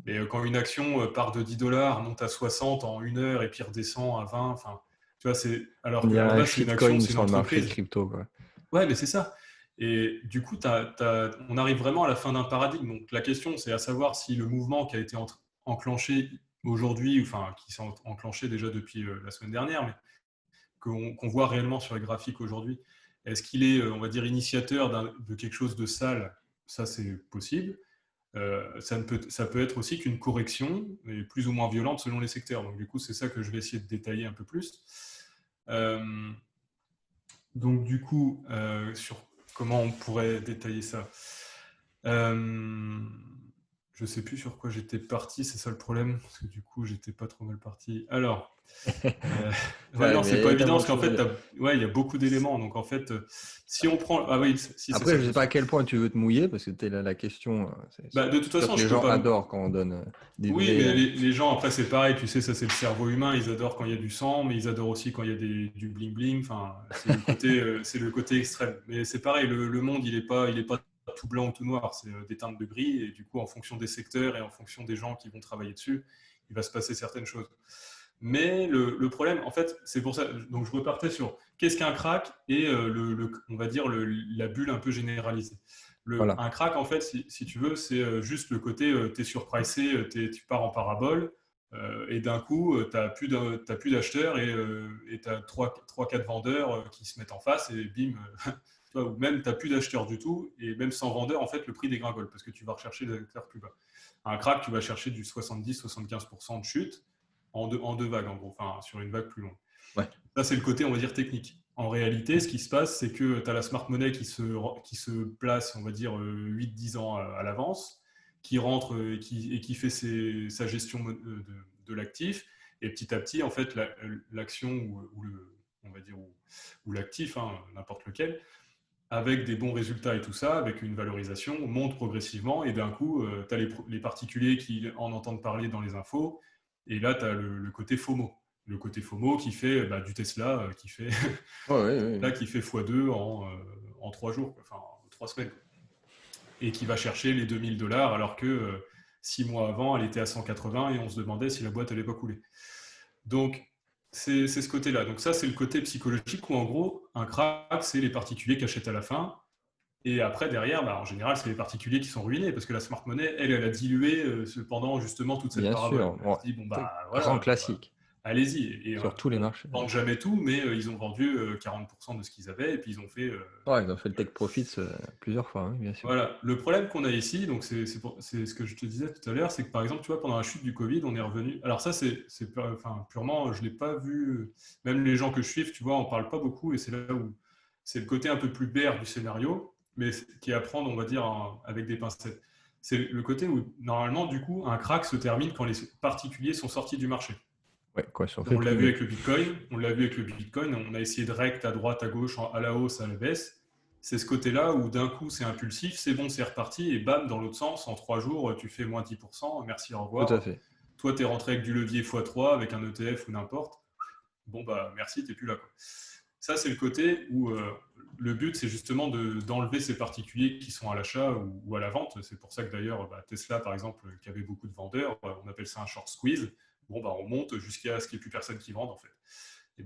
Mais quand une action part de 10 $, monte à 60 en 1 heure et puis redescend à 20, enfin, tu vois, alors Il y qu'à a la un base, c'est une action, shitcoin c'est une sur le marché de entreprise. crypto, quoi. Ouais, mais c'est ça. Et du coup, on arrive vraiment à la fin d'un paradigme. Donc la question, c'est à savoir si le mouvement qui a été enclenché aujourd'hui, enfin qui s'est enclenché déjà depuis la semaine dernière, mais qu'on voit réellement sur les graphiques aujourd'hui, est-ce qu'il est, on va dire, initiateur de quelque chose de sale? Ça, c'est possible. Ça peut être aussi qu'une correction, mais plus ou moins violente selon les secteurs. Donc du coup, c'est ça que je vais essayer de détailler un peu plus. Euh, donc du coup, sur comment on pourrait détailler ça. Euh, je sais plus sur quoi j'étais parti, c'est ça le problème, parce que du coup, j'étais pas trop mal parti. Alors, ouais, Ouais, non, mais c'est il y pas a évident tellement de parce qu'en choses à fait, dire. ouais, il y a beaucoup d'éléments. Donc en fait, si on prend, ah oui, si c'est Après, ça, je je ne me sais pas à suis. quel point tu veux te mouiller, parce que c'était la question. De toute C'est sûr façon, que les je peux gens pas. adorent quand on donne des Oui, vrais. mais les gens, après, c'est pareil, tu sais, ça c'est le cerveau humain, ils adorent quand il y a du sang, mais ils adorent aussi quand il y a du bling-bling, enfin, c'est le côté extrême. Mais c'est pareil, le monde, il est pas tout blanc ou tout noir, c'est des teintes de gris, et du coup, en fonction des secteurs et en fonction des gens qui vont travailler dessus, il va se passer certaines choses. Mais le problème, en fait, c'est pour ça, donc je repartais sur qu'est-ce qu'un crack et on va dire la bulle un peu généralisée. Voilà. Un crack, en fait, si tu veux, c'est juste le côté, tu es surpricé, tu pars en parabole, et d'un coup, tu n'as plus d'acheteurs et tu as 3-4 vendeurs qui se mettent en face et bim, tu vois, ou même tu n'as plus d'acheteurs du tout, et même sans vendeur, en fait, le prix dégringole parce que tu vas rechercher des acteurs plus bas. Un crack, tu vas chercher du 70-75% de chute en deux vagues, en gros, enfin, sur une vague plus longue. Ouais. Ça, c'est le côté, on va dire, technique. En réalité, ce qui se passe, c'est que tu as la smart money qui se place, on va dire, 8-10 ans à l'avance, qui rentre et qui fait sa gestion de l'actif. Et petit à petit, en fait, l'action on va dire, ou l'actif, hein, n'importe lequel, avec des bons résultats et tout ça, avec une valorisation, monte progressivement. Et d'un coup, tu as les particuliers qui en entendent parler dans les infos. Et là, tu as le côté FOMO. Le côté FOMO qui fait du Tesla, qui fait, Ouais, ouais, ouais, là, ouais. qui fait x2 en 3 jours, enfin 3 semaines. Et qui va chercher les 2 000 $ alors que 6 mois avant, elle était à 180 et on se demandait si la boîte n'allait pas couler. Donc, c'est ce côté-là. Donc ça, c'est le côté psychologique où en gros, un crack, c'est les particuliers qui achètent à la fin. Et après, derrière, en général, c'est les particuliers qui sont ruinés parce que la smart money, elle a dilué pendant justement toute cette Bien parabole. sûr. Elle Bon, se dit, bon, grand voilà, classique allez-y. Et sur tous les bon, marchés. ils vendent jamais tout, mais ils ont vendu 40% de ce qu'ils avaient et puis ils ont fait. Ouais, ils ont fait le take profits plusieurs fois, oui, bien sûr. Voilà. Le problème qu'on a ici, donc c'est ce que je te disais tout à l'heure, c'est que par exemple, tu vois, pendant la chute du Covid, on est revenu. Alors ça, enfin, purement, je l'ai pas vu. Même les gens que je suis, tu vois, on parle pas beaucoup et c'est là où c'est le côté un peu plus bear du scénario, mais qui est à prendre, on va dire, avec des pincettes. C'est le côté où normalement, du coup, un crack se termine quand les particuliers sont sortis du marché. Ouais, quoi, ils sont fait On l'a vu plumer. avec le Bitcoin, on a essayé de rect à droite, à gauche, à la hausse, à la baisse. C'est ce côté-là où d'un coup c'est impulsif, c'est bon, c'est reparti, et bam, dans l'autre sens, en 3 jours, tu fais moins 10%, merci, au Tout à revoir. fait. Toi, tu es rentré avec du levier x3, avec un ETF ou n'importe. Bon, merci, t'es plus là, quoi. Ça, c'est le côté où le but, c'est justement d'enlever ces particuliers qui sont à l'achat ou à la vente. C'est pour ça que d'ailleurs, Tesla, par exemple, qui avait beaucoup de vendeurs, on appelle ça un short squeeze. Bon, on monte jusqu'à ce qu'il n'y ait plus personne qui vende, en fait. Et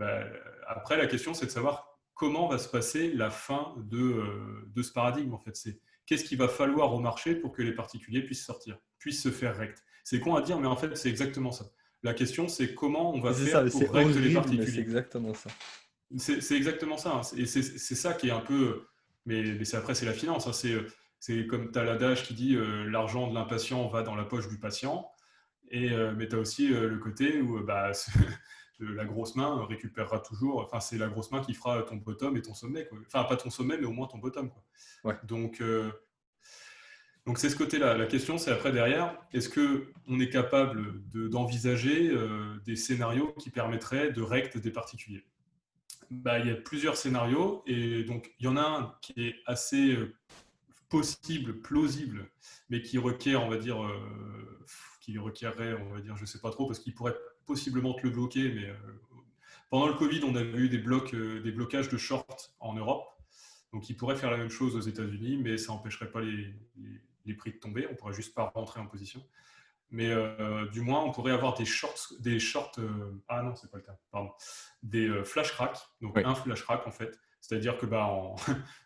après, la question, c'est de savoir comment va se passer la fin de ce paradigme, en fait. C'est qu'est-ce qu'il va falloir au marché pour que les particuliers puissent sortir, puissent se faire rect. C'est con à dire, mais en fait, c'est exactement ça. La question, c'est comment on va C'est ça, faire c'est pour rect les horrible, mais c'est particuliers. exactement ça. C'est exactement ça. Hein. Et c'est ça qui est un peu. Mais après, c'est la finance. Hein. C'est comme tu as l'adage qui dit l'argent de l'impatient va dans la poche du patient. Mais tu as aussi le côté où la grosse main récupérera toujours. Enfin, c'est la grosse main qui fera ton bottom et ton sommet. Quoi. Enfin, pas ton sommet, mais au moins ton bottom. Quoi. Ouais. Donc, Donc c'est ce côté-là. La question, c'est après derrière, est-ce qu'on est capable d'envisager des scénarios qui permettraient de rect des particuliers? Bah, il y a plusieurs scénarios, et donc il y en a un qui est assez possible, plausible, mais qui requiert, on va dire, qui requierrait, on va dire, je sais pas trop, parce qu'il pourrait possiblement te le bloquer, mais pendant le Covid, on a eu des blocages de short en Europe, donc il pourrait faire la même chose aux États-Unis, mais ça n'empêcherait pas les prix de tomber, on pourrait juste pas rentrer en position. Mais du moins, on pourrait avoir des shorts ah non, c'est pas le terme, pardon, des flash cracks, donc Oui. un flash crack en fait. C'est-à-dire que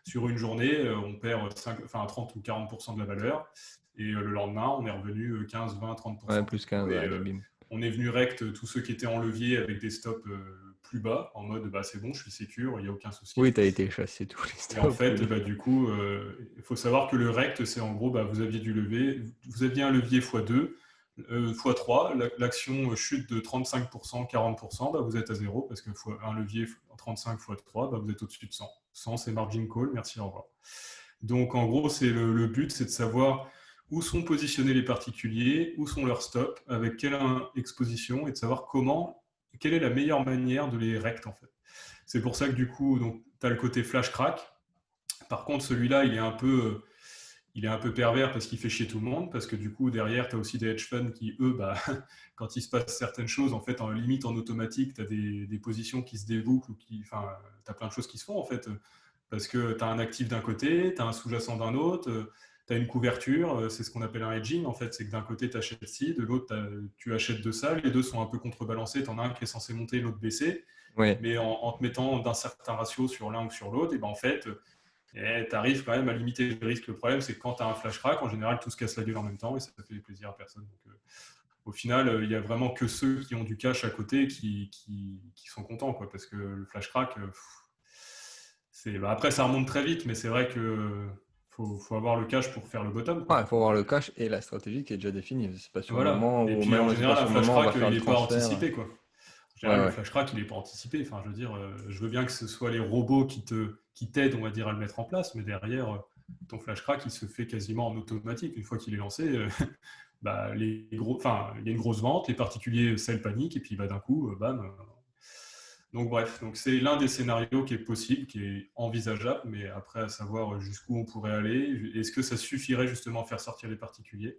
sur une journée, on perd 30 ou 40% de la valeur, et le lendemain, on est revenu 15, 20, 30%. Ouais, plus 15, Et allez, bim. on est venu rect tous ceux qui étaient en levier avec des stops plus bas, en mode c'est bon, je suis sécure, il n'y a aucun souci. Oui, tu as été chassé tous les Et en stops. fait, du coup, il faut savoir que le rect, c'est en gros, vous aviez du levier, vous aviez un levier x2, x3, l'action chute de 35%, 40%, vous êtes à 0, parce que un levier 35 x3, vous êtes au-dessus de 100. 100, c'est margin call, merci, au revoir. Donc en gros, c'est le but, c'est de savoir où sont positionnés les particuliers, où sont leurs stops, avec quelle exposition, et de savoir quelle est la meilleure manière de les rect en fait. C'est pour ça que du coup, tu as le côté flash crack. Par contre, celui-là, il est un peu pervers parce qu'il fait chier tout le monde, parce que du coup, derrière, tu as aussi des hedge funds qui, eux, quand il se passe certaines choses, en fait, en limite en automatique, tu as des positions qui se débouclent, ou tu as plein de choses qui se font, en fait, parce que tu as un actif d'un côté, tu as un sous-jacent d'un autre, tu as une couverture, c'est ce qu'on appelle un hedging, en fait, c'est que d'un côté, tu achètes ci, de l'autre, tu achètes de ça, les deux sont un peu contrebalancés, tu en as un qui est censé monter, l'autre baisser, Ouais. mais en te mettant d'un certain ratio sur l'un ou sur l'autre, et en fait, tu arrives quand même à limiter le risque. Le problème, c'est que quand tu as un flash crack, en général, tout se casse la gueule en même temps, et ça fait plaisir à personne. Donc, au final, il n'y a vraiment que ceux qui ont du cash à côté qui sont contents, quoi, parce que le flash crack, après, ça remonte très vite, mais c'est vrai que faut avoir le cash pour faire le bottom, quoi. Il faut avoir le cash et la stratégie qui est déjà définie. C'est pas sur le Voilà. moment, Et ou puis en même c'est pas général, sur un le flash moment, on va crack, faire il le n'est pas transfert. anticipé, quoi. En général, Ouais, le ouais. flash crack, il n'est pas anticipé. Enfin, je veux dire, je veux bien que ce soit les robots qui t'aident, on va dire, à le mettre en place, mais derrière, ton flash crack, il se fait quasiment en automatique. Une fois qu'il est lancé, il y a une grosse vente, les particuliers sell panique, et puis d'un coup, bam. Donc bref, c'est l'un des scénarios qui est possible, qui est envisageable, mais après à savoir jusqu'où on pourrait aller. Est-ce que ça suffirait justement à faire sortir les particuliers?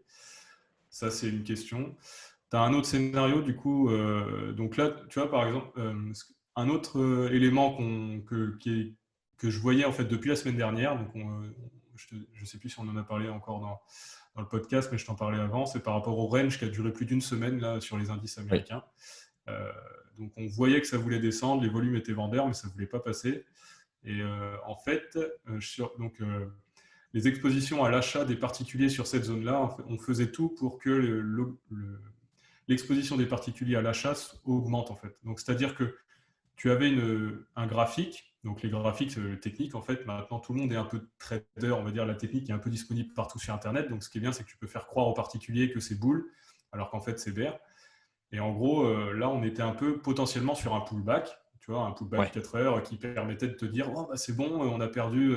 Ça, c'est une question. Tu as un autre scénario, du coup, donc là, tu vois, par exemple, un autre élément que je voyais en fait depuis la semaine dernière, donc je ne sais plus si on en a parlé encore dans le podcast, mais je t'en parlais avant, c'est par rapport au range qui a duré plus d'une semaine là, sur les indices américains. Oui. Donc on voyait que ça voulait descendre, les volumes étaient vendeurs, mais ça ne voulait pas passer. Et en fait, les expositions à l'achat des particuliers sur cette zone-là, on faisait tout pour que l'exposition des particuliers à l'achat augmente en fait. Donc c'est-à-dire que tu avais un graphique, donc les graphiques techniques en fait, maintenant tout le monde est un peu trader, on va dire la technique est un peu disponible partout sur Internet, donc ce qui est bien c'est que tu peux faire croire aux particuliers que c'est bull, alors qu'en fait c'est bear. Et en gros, là on était un peu potentiellement sur un pullback, tu vois, un pullback 4 heures qui permettait de te dire c'est bon, on a perdu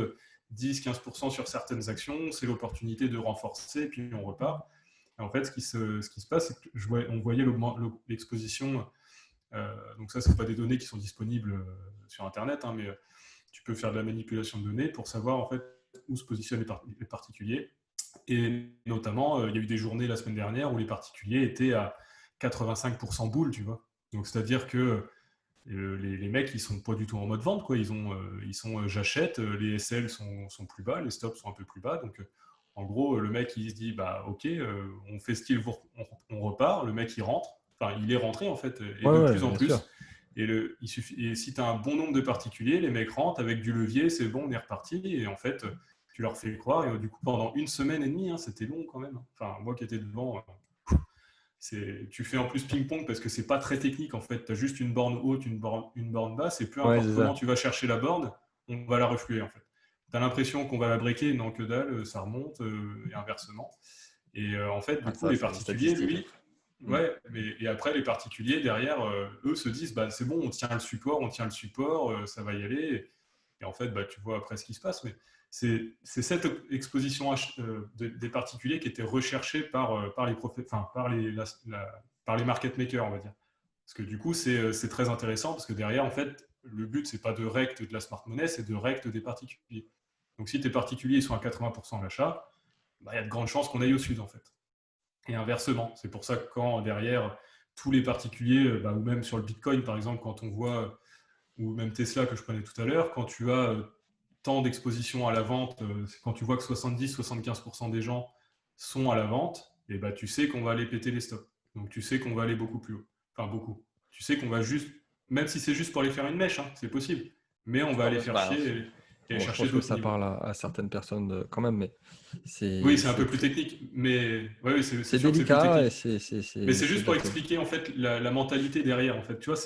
10-15% sur certaines actions, c'est l'opportunité de renforcer, et puis on repart. Et en fait, ce qui se passe, c'est qu'on voyait l'exposition. Donc ça, ce n'est pas des données qui sont disponibles sur Internet, hein, mais tu peux faire de la manipulation de données pour savoir en fait où se positionnent les particuliers. Et notamment, il y a eu des journées la semaine dernière où les particuliers étaient à 85% boule, tu vois. Donc c'est-à-dire que les mecs, ils sont pas du tout en mode vente, quoi. Ils sont j'achète, les SL sont plus bas, les stops sont un peu plus bas. Donc, en gros, le mec, il se dit, ok, on fait style, on repart. Le mec, il rentre. Enfin, il est rentré, en fait, et de plus en plus. Sûr. Et si tu as un bon nombre de particuliers, les mecs rentrent avec du levier, c'est bon, on est reparti. Et en fait, tu leur fais croire. Et du coup, pendant une semaine et demie, c'était long quand même. Enfin, moi qui étais devant... tu fais en plus ping-pong parce que c'est pas très technique en fait. Tu as juste une borne haute, une borne basse, et peu importe comment tu vas chercher la borne, on va la refluer en fait. Tu as l'impression qu'on va la breaker, non, que dalle, ça remonte et inversement. Et en fait, du coup, les particuliers, lui, et après les particuliers derrière, eux se disent c'est bon, on tient le support, ça va y aller. Et en fait, tu vois après ce qui se passe. Mais c'est cette exposition des particuliers qui était recherchée par les market makers, on va dire. Parce que du coup, c'est très intéressant parce que derrière, en fait, le but, c'est pas de rect de la smart money, c'est de rect des particuliers. Donc si tes particuliers sont à 80% à l'achat, il y a de grandes chances qu'on aille au sud, en fait. Et inversement, c'est pour ça que quand derrière tous les particuliers, ou même sur le Bitcoin, par exemple, quand on voit, ou même Tesla que je prenais tout à l'heure, quand tu as tant d'exposition à la vente, quand tu vois que 70-75% des gens sont à la vente, et tu sais qu'on va aller péter les stops. Donc tu sais qu'on va aller beaucoup plus haut. Enfin, beaucoup. Tu sais qu'on va juste, même si c'est juste pour aller faire une mèche, hein, c'est possible. Mais on va aller faire chier et Bon, je chercher pense que d'autres ça niveaux. parle à certaines personnes quand même, mais Oui, c'est c'est un peu plus technique, mais ouais, c'est sûr que c'est plus délicat et technique. Mais c'est c'est juste pour bateau. expliquer en fait la mentalité derrière. En fait, tu vois,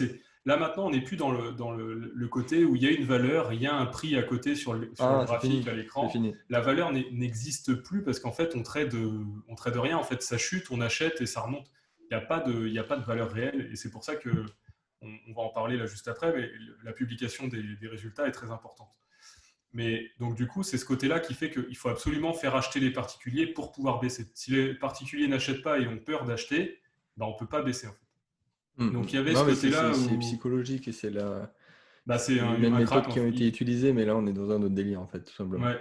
là maintenant, on n'est plus dans le côté où il y a une valeur, il y a un prix à côté sur le Ah, c'est graphique fini, à c'est l'écran. fini. La valeur n'existe plus parce qu'en fait, on trade rien. En fait, ça chute, on achète et ça remonte. Il y a pas de valeur réelle et c'est pour ça que on va en parler là juste après. Mais la publication des résultats est très importante. Mais donc du coup, c'est ce côté-là qui fait qu'il faut absolument faire acheter les particuliers pour pouvoir baisser. Si les particuliers n'achètent pas et ont peur d'acheter, on ne peut pas baisser en fait. Donc il y avait Non, ce mais côté-là c'est où psychologique et c'est c'est les mêmes un méthodes crack. qui ont été utilisées, mais là, on est dans un autre délire, en fait, tout simplement. Ouais.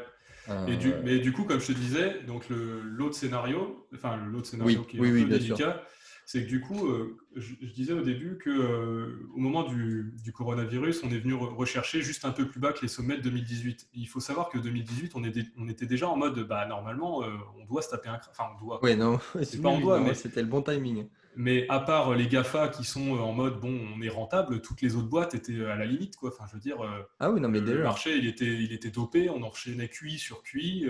Euh, Mais du coup, comme je te disais, donc l'autre scénario oui, qui est oui, un oui, peu bien sûr. délicat, c'est que du coup, je disais au début que au moment du coronavirus, on est venu rechercher juste un peu plus bas que les sommets de 2018. Il faut savoir que 2018, on était déjà en mode, normalement, on doit se taper un crack. Enfin, on doit. Ouais, non, oui, C'est pas on oui, doit, non, mais c'était le bon timing. à part les GAFA qui sont en mode bon, on est rentable, toutes les autres boîtes étaient à la limite, quoi. Enfin, je veux dire, Ah oui, non, mais le déjà. marché, il était dopé, on enchaînait QI sur QI,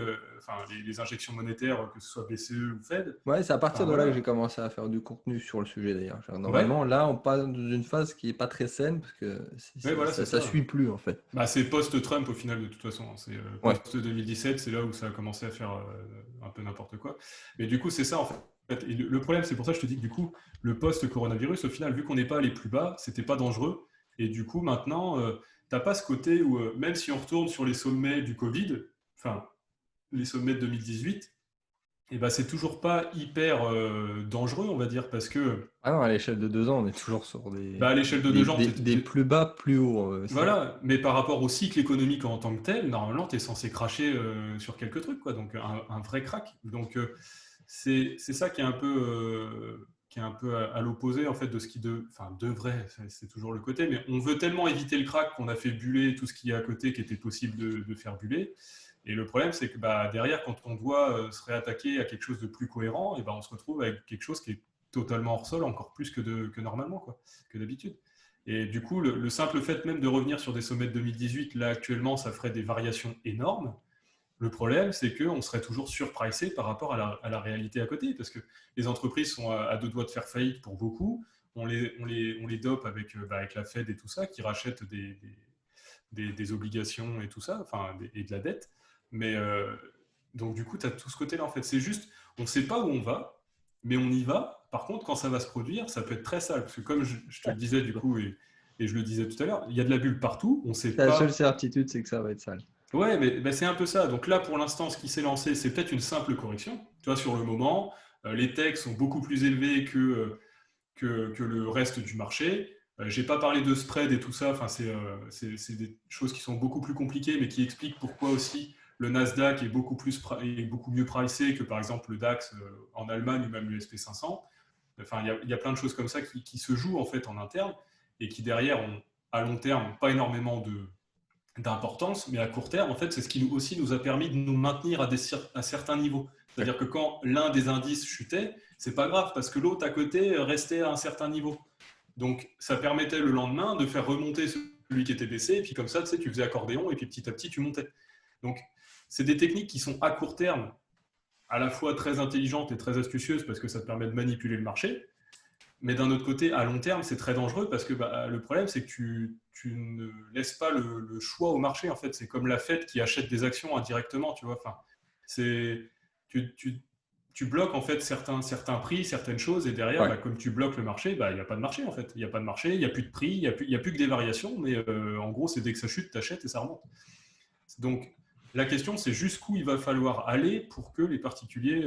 les injections monétaires, que ce soit BCE ou Fed. Ouais, c'est à Enfin, partir de là que j'ai voilà. commencé à faire du contenu sur le sujet, d'ailleurs. Genre, Ouais, normalement, là, on passe dans une phase qui est pas très saine parce que ouais, voilà, c'est ça ça. suit plus, en fait. C'est post-Trump au final, de toute façon, hein. C'est Ouais. post-2017, c'est là où ça a commencé à faire un peu n'importe quoi. Mais du coup, c'est ça en fait. Et le problème, c'est pour ça que je te dis que du coup, le post-coronavirus, au final, vu qu'on n'est pas allé plus bas, c'était pas dangereux. Et du coup, maintenant, t'as pas ce côté où, même si on retourne sur les sommets du Covid, enfin, les sommets de 2018, et c'est toujours pas hyper dangereux, on va dire, parce que Ah non, à l'échelle de 2 ans, on est toujours sur à l'échelle de 2 ans, des plus bas, plus hauts. voilà, mais par rapport au cycle économique en tant que tel, normalement, tu es censé cracher sur quelques trucs, quoi. Donc un vrai crack. Donc c'est ça qui est un peu à l'opposé en fait de ce qui devrait, c'est toujours le côté, mais on veut tellement éviter le crack qu'on a fait buller tout ce qui est à côté qui était possible de faire buller. Et le problème, c'est que derrière, quand on doit se réattaquer à quelque chose de plus cohérent, et on se retrouve avec quelque chose qui est totalement hors sol, encore plus que normalement, quoi, que d'habitude. Et du coup, le simple fait même de revenir sur des sommets de 2018, là actuellement, ça ferait des variations énormes. Le problème, c'est qu'on serait toujours surpricé par rapport à la réalité à côté, parce que les entreprises sont à deux doigts de faire faillite pour beaucoup. On les dope avec la Fed et tout ça, qui rachètent des obligations et tout ça, et de la dette. Mais donc du coup, tu as tout ce côté-là, en fait. C'est juste, on ne sait pas où on va, mais on y va. Par contre, quand ça va se produire, ça peut être très sale. Parce que comme je te le disais du coup, et je le disais tout à l'heure, il y a de la bulle partout. On ne sait La seule pas. certitude, c'est que ça va être sale. Ouais, mais c'est un peu ça. Donc là, pour l'instant, ce qui s'est lancé, c'est peut-être une simple correction. Tu vois, sur le moment, les techs sont beaucoup plus élevés que le reste du marché. J'ai pas parlé de spread et tout ça. Enfin, c'est des choses qui sont beaucoup plus compliquées, mais qui expliquent pourquoi aussi le Nasdaq est beaucoup mieux pricé que par exemple le DAX en Allemagne ou même le SP 500. Enfin, il y a plein de choses comme ça qui se jouent en fait en interne et qui derrière ont à long terme pas énormément d'importance, mais à court terme, en fait, c'est ce qui aussi nous a permis de nous maintenir à certains niveaux. Ouais. C'est-à-dire que quand l'un des indices chutait, c'est pas grave parce que l'autre à côté restait à un certain niveau. Donc, ça permettait le lendemain de faire remonter celui qui était baissé, et puis comme ça, tu sais, tu faisais accordéon, et puis petit à petit, tu montais. Donc, c'est des techniques qui sont à court terme à la fois très intelligentes et très astucieuses parce que ça te permet de manipuler le marché, mais d'un autre côté, à long terme, c'est très dangereux parce que le problème, c'est que tu ne laisses pas le choix au marché. En fait, c'est comme la Fed qui achète des actions indirectement, tu vois. Enfin, c'est tu tu bloques en fait certains prix, certaines choses, et derrière, Ouais, comme tu bloques le marché, il n'y a pas de marché en fait. Il n'y a pas de marché, il n'y a plus de prix, il y a plus que des variations, mais en gros, c'est dès que ça chute, tu achètes et ça remonte. Donc, la question, c'est jusqu'où il va falloir aller pour que les particuliers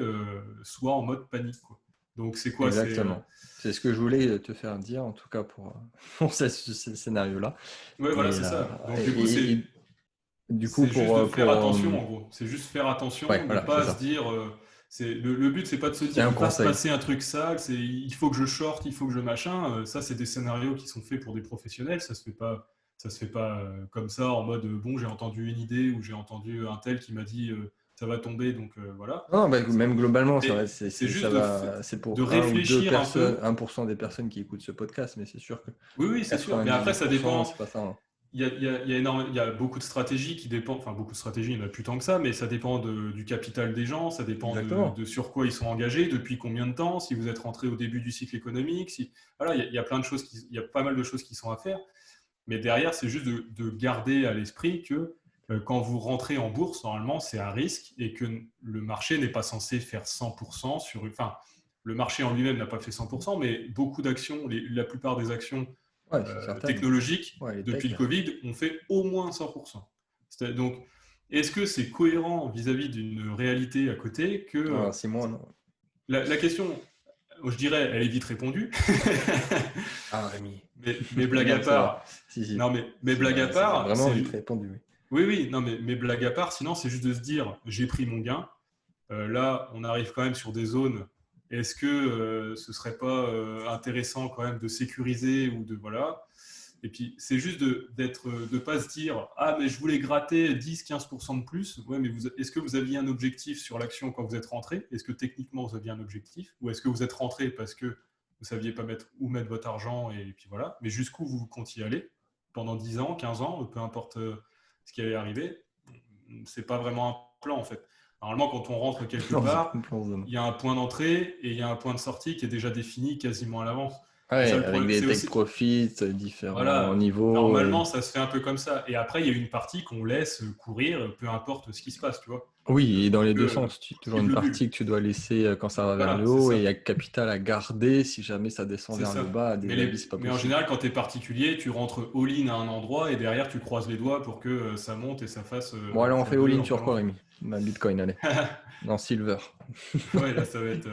soient en mode panique, quoi. Donc, c'est quoi? exactement. C'est ce que je voulais te faire dire, en tout cas pour ce scénario-là. Ouais, voilà, Et, c'est euh, ça. Donc, du coup, et du coup, c'est juste de faire pour attention, en gros. C'est juste faire ouais, attention, ne voilà, c'est pas se ça. dire. Le but, c'est pas de se C'est dire un il va se conseil. passer un truc sale, c'est il faut que je short, il faut que je machin. Ça, c'est des scénarios qui sont faits pour des professionnels. Ça se fait pas comme ça en mode bon, j'ai entendu une idée ou j'ai entendu un tel qui m'a dit ça va tomber, donc voilà. Non, bah, C'est- même globalement, ça Mais va, c'est ça juste va, c'est de pour un ou deux réfléchir un personnes, peu. 1% des personnes qui écoutent ce podcast, mais c'est sûr que Oui, oui, c'est sûr. Mais après, ça 98%, dépend. c'est pas ça, hein. Il y a beaucoup de stratégies qui dépendent, enfin beaucoup de stratégies, il n'y en a plus tant que ça, mais ça dépend du capital des gens, ça dépend Exactement. de sur quoi ils sont engagés, depuis combien de temps, si vous êtes rentré au début du cycle économique, voilà, il y a plein de choses, il y a pas mal de choses qui sont à faire, mais derrière, c'est juste de garder à l'esprit que quand vous rentrez en bourse, normalement, c'est un risque et que le marché n'est pas censé faire 100% enfin, le marché en lui-même n'a pas fait 100%, mais beaucoup d'actions, la plupart des actions Ouais, c'est certain. technologiques, Ouais, les depuis tech. le Covid, ont fait au moins 100%. Donc, est-ce que c'est cohérent vis-à-vis d'une réalité à côté que Ah, 6 mois, non. la question, je dirais, elle est vite répondue, Ah, Rémi. mais blague à Non, c'est vrai. part, Si, si. non mais blague à C'est part, vraiment vite c'est répondu, oui. oui, oui, non mais blague à part, sinon c'est juste de se dire, j'ai pris mon gain. Là, on arrive quand même sur des zones. Est-ce que ce serait pas intéressant quand même de sécuriser ou de voilà. Et puis, c'est juste de pas se dire ah, mais je voulais gratter 10-15% de plus. Ouais, mais est-ce que vous aviez un objectif sur l'action quand vous êtes rentré? Est-ce que techniquement vous aviez un objectif? Ou est-ce que vous êtes rentré parce que vous saviez pas où mettre votre argent et puis voilà. Mais jusqu'où vous comptiez aller pendant 10 ans, 15 ans, peu importe ce qui allait arriver, c'est pas vraiment un plan en fait. Normalement, quand on rentre quelque Non, c'est pas part, une plan zone. il y a un point d'entrée et il y a un point de sortie qui est déjà défini quasiment à l'avance. C'est ça Ouais, le avec problème. des C'est take aussi, profits, différents voilà, niveaux. normalement, ça se fait un peu comme ça. Et après, il y a une partie qu'on laisse courir, peu importe ce qui se passe, tu vois. Oui, et dans les deux Que sens. Tu as toujours type une le partie bulle. que tu dois laisser quand ça va vers Voilà, le c'est haut et il y ça. a capital à garder si jamais ça descend C'est vers le ça. bas. À des avis, c'est pas Mais en possible. général, quand tu es particulier, tu rentres all-in à un endroit et derrière, tu croises les doigts pour que ça monte et ça fasse Bon, allez, on fait x2 all-in en pas sur quoi, longtemps. Rémi? Bitcoin, allez. Non, Silver. Ouais, là, ça va être.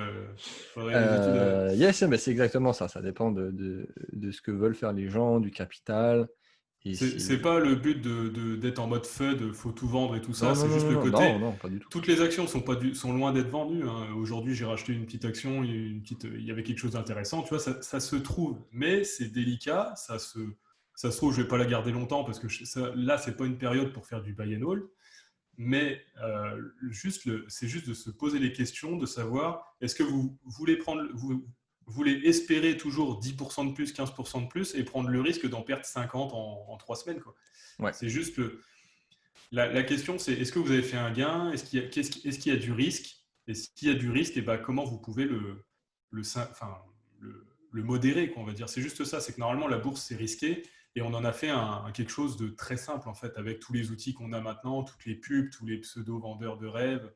Faudrait les études. Yes, mais c'est exactement ça. Ça dépend de ce que veulent faire les gens, du capital. Et C'est si... pas le but d'être en mode FUD, faut tout vendre et tout ça. Non, non, C'est non, juste non, le non, non, côté. non, pas du tout. Toutes les actions sont loin d'être vendues, hein. Aujourd'hui, j'ai racheté une petite action, il y avait quelque chose d'intéressant. Tu vois, ça se trouve, mais c'est délicat. Ça se trouve, je vais pas la garder longtemps parce que là, c'est pas une période pour faire du buy and hold. Mais c'est juste de se poser les questions, de savoir est-ce que vous voulez espérer toujours 10% de plus, 15% de plus et prendre le risque d'en perdre 50 en 3 semaines, quoi. Ouais, C'est juste la question, c'est est-ce que vous avez fait un gain? Est-ce qu'il y a du risque? Et s'il y a du risque, et ben, comment vous pouvez enfin, le modérer, quoi, on va dire. C'est juste ça, c'est que normalement, la bourse, c'est risqué. Et on en a fait quelque chose de très simple, en fait, avec tous les outils qu'on a maintenant, toutes les pubs, tous les pseudo-vendeurs de rêves.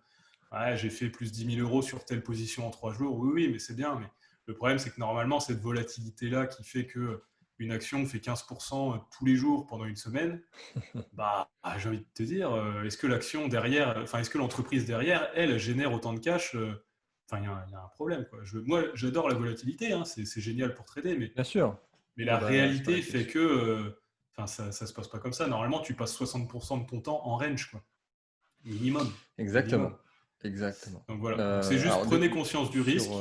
Ouais, j'ai fait plus 10 000 € sur telle position en 3 jours. Oui, oui, mais c'est bien. Mais le problème, c'est que normalement, cette volatilité-là qui fait que une action fait 15% tous les jours pendant une semaine, j'ai envie de te dire, est-ce que l'action derrière, enfin, est-ce que l'entreprise derrière, elle, génère autant de cash? Enfin, il y a un problème, quoi. Moi, j'adore la volatilité, hein, c'est génial pour trader, bien sûr. mais Ah la bah, c'est pas la réalité fait question. que enfin, ça se passe pas comme ça. Normalement, tu passes 60% de ton temps en range, quoi. Minimum. Exactement. Minimum. Exactement. Donc voilà. Donc c'est juste Alors, prenez conscience du sur, risque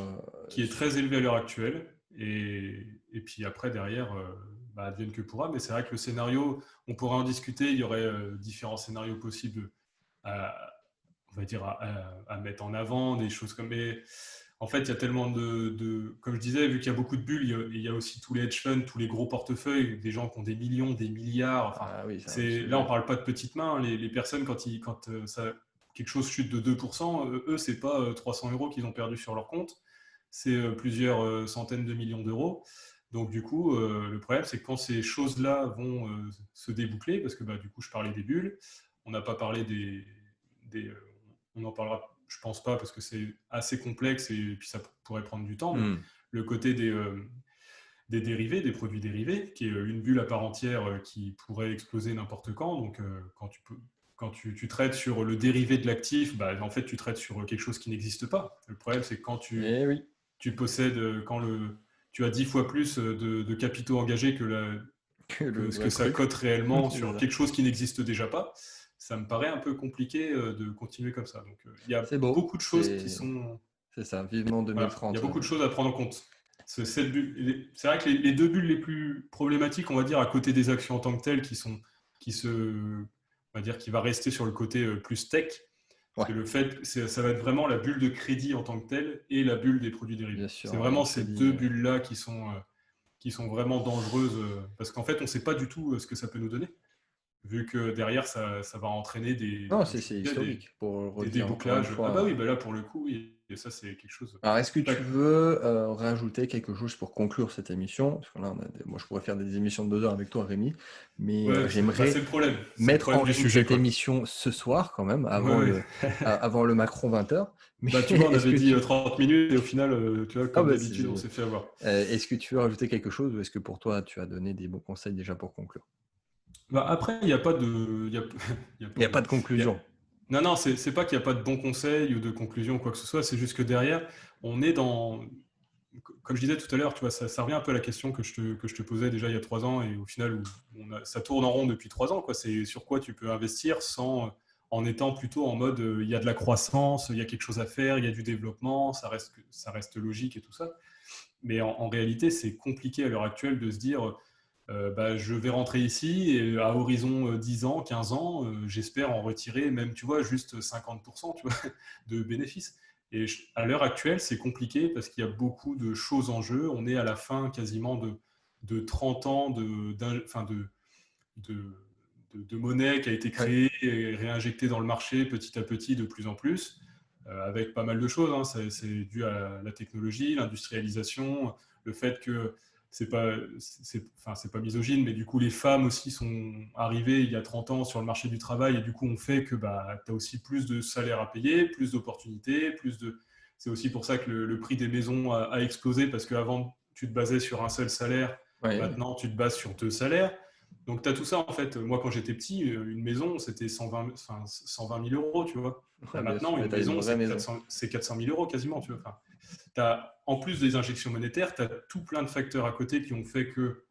qui est très élevé à l'heure actuelle. Et puis après, derrière, advienne que pourra. Mais c'est vrai que le scénario, on pourrait en discuter. Il y aurait différents scénarios possibles à, on va dire, à mettre en avant, des choses comme. Mais en fait, il y a tellement comme je disais, vu qu'il y a beaucoup de bulles, il y a aussi tous les hedge funds, tous les gros portefeuilles, des gens qui ont des millions, des milliards. Enfin, ah oui, c'est un autre là, on sujet. parle pas de petites mains, hein. Les personnes, quand quelque chose chute de 2%, eux, c'est pas 300 € qu'ils ont perdu sur leur compte, c'est plusieurs centaines de millions d'euros. Donc du coup, le problème, c'est que quand ces choses-là vont se déboucler, parce que du coup, je parlais des bulles, on n'a pas parlé on en parlera, je pense pas parce que c'est assez complexe et puis ça pourrait prendre du temps, mais Hmm. le côté des dérivés, des produits dérivés, qui est une bulle à part entière qui pourrait exploser n'importe quand. Donc, quand tu traites sur le dérivé de l'actif, bah, en fait, tu traites sur quelque chose qui n'existe pas. Le problème, c'est que quand Eh oui. tu possèdes, tu as 10 fois plus de capitaux engagés que ce que La ça crue. cote réellement C'est sur ça. quelque chose qui n'existe déjà pas, ça me paraît un peu compliqué de continuer comme ça. Donc, il y a C'est beau. beaucoup de choses qui sont... C'est ça. Vivement Voilà, il y a 2030. beaucoup de choses à prendre en compte. C'est vrai que les deux bulles les plus problématiques, on va dire, à côté des actions en tant que telles, on va dire, qui va rester sur le côté plus tech, Ouais, c'est le fait que ça va être vraiment la bulle de crédit en tant que telle et la bulle des produits bien dérivés. C'est sûr. Le vraiment ces deux crédit. bulles-là qui sont vraiment dangereuses parce qu'en fait, on ne sait pas du tout ce que ça peut nous donner, vu que derrière, ça va entraîner Non, comme je c'est disais, historique, pour le des redire encore une débouclages. Ah bah fois. oui, bah là, pour le coup, et ça, c'est quelque chose. Alors, est-ce que Tac. tu veux rajouter quelque chose pour conclure cette émission? Parce que là, moi, je pourrais faire des émissions de 2 heures avec toi, Rémi, mais Ouais, c'est j'aimerais le problème. C'est le mettre problème en du ligne sujet, cette quoi. émission ce soir, quand même, Ouais, ouais. avant le Macron 20h. Mais Bah, tu vois, on est-ce avait que dit tu... 30 minutes et au final, tu vois, Ah comme bah, d'habitude, on s'est fait avoir. est-ce que tu veux rajouter quelque chose ou est-ce que pour toi, tu as donné des bons conseils déjà pour conclure? Bah, après, il n'y a pas de. Il y a Il pas n'y a pas de. de il y a- conclusion. Non, non, c'est pas qu'il n'y a pas de bons conseils ou de conclusions ou quoi que ce soit, c'est juste que derrière, on est dans. Comme je disais tout à l'heure, tu vois, ça revient un peu à la question que je te posais déjà il y a 3 ans et au final, où ça tourne en rond depuis 3 ans, quoi. C'est sur quoi tu peux investir en étant plutôt en mode il y a de la croissance, il y a quelque chose à faire, il y a du développement, ça reste logique et tout ça. Mais en réalité, c'est compliqué à l'heure actuelle de se dire bah, je vais rentrer ici et à horizon 10 ans, 15 ans, j'espère en retirer même, tu vois, juste 50% tu vois, de bénéfices. Et à l'heure actuelle, c'est compliqué parce qu'il y a beaucoup de choses en jeu. On est à la fin quasiment de 30 ans de, de monnaie qui a été Oui. créée et réinjectée dans le marché petit à petit de plus en plus, avec pas mal de choses. Hein. C'est dû à la technologie, l'industrialisation, le fait que c'est pas misogyne, mais du coup les femmes aussi sont arrivées il y a 30 ans sur le marché du travail et du coup on fait que bah, tu as aussi plus de salaires à payer, plus d'opportunités, c'est aussi pour ça que le prix des maisons a explosé parce qu'avant tu te basais sur un seul salaire, Oui. maintenant tu te bases sur 2 salaires. Donc, tu as tout ça, en fait. Moi, quand j'étais petit, une maison, c'était 120 000 euros, tu vois. Ouais, Là, bien sûr. maintenant, Et une tu as une maison, vraie maison. c'est 400 000 euros quasiment, tu vois. Enfin, en plus des injections monétaires, tu as tout plein de facteurs à côté qui ont fait que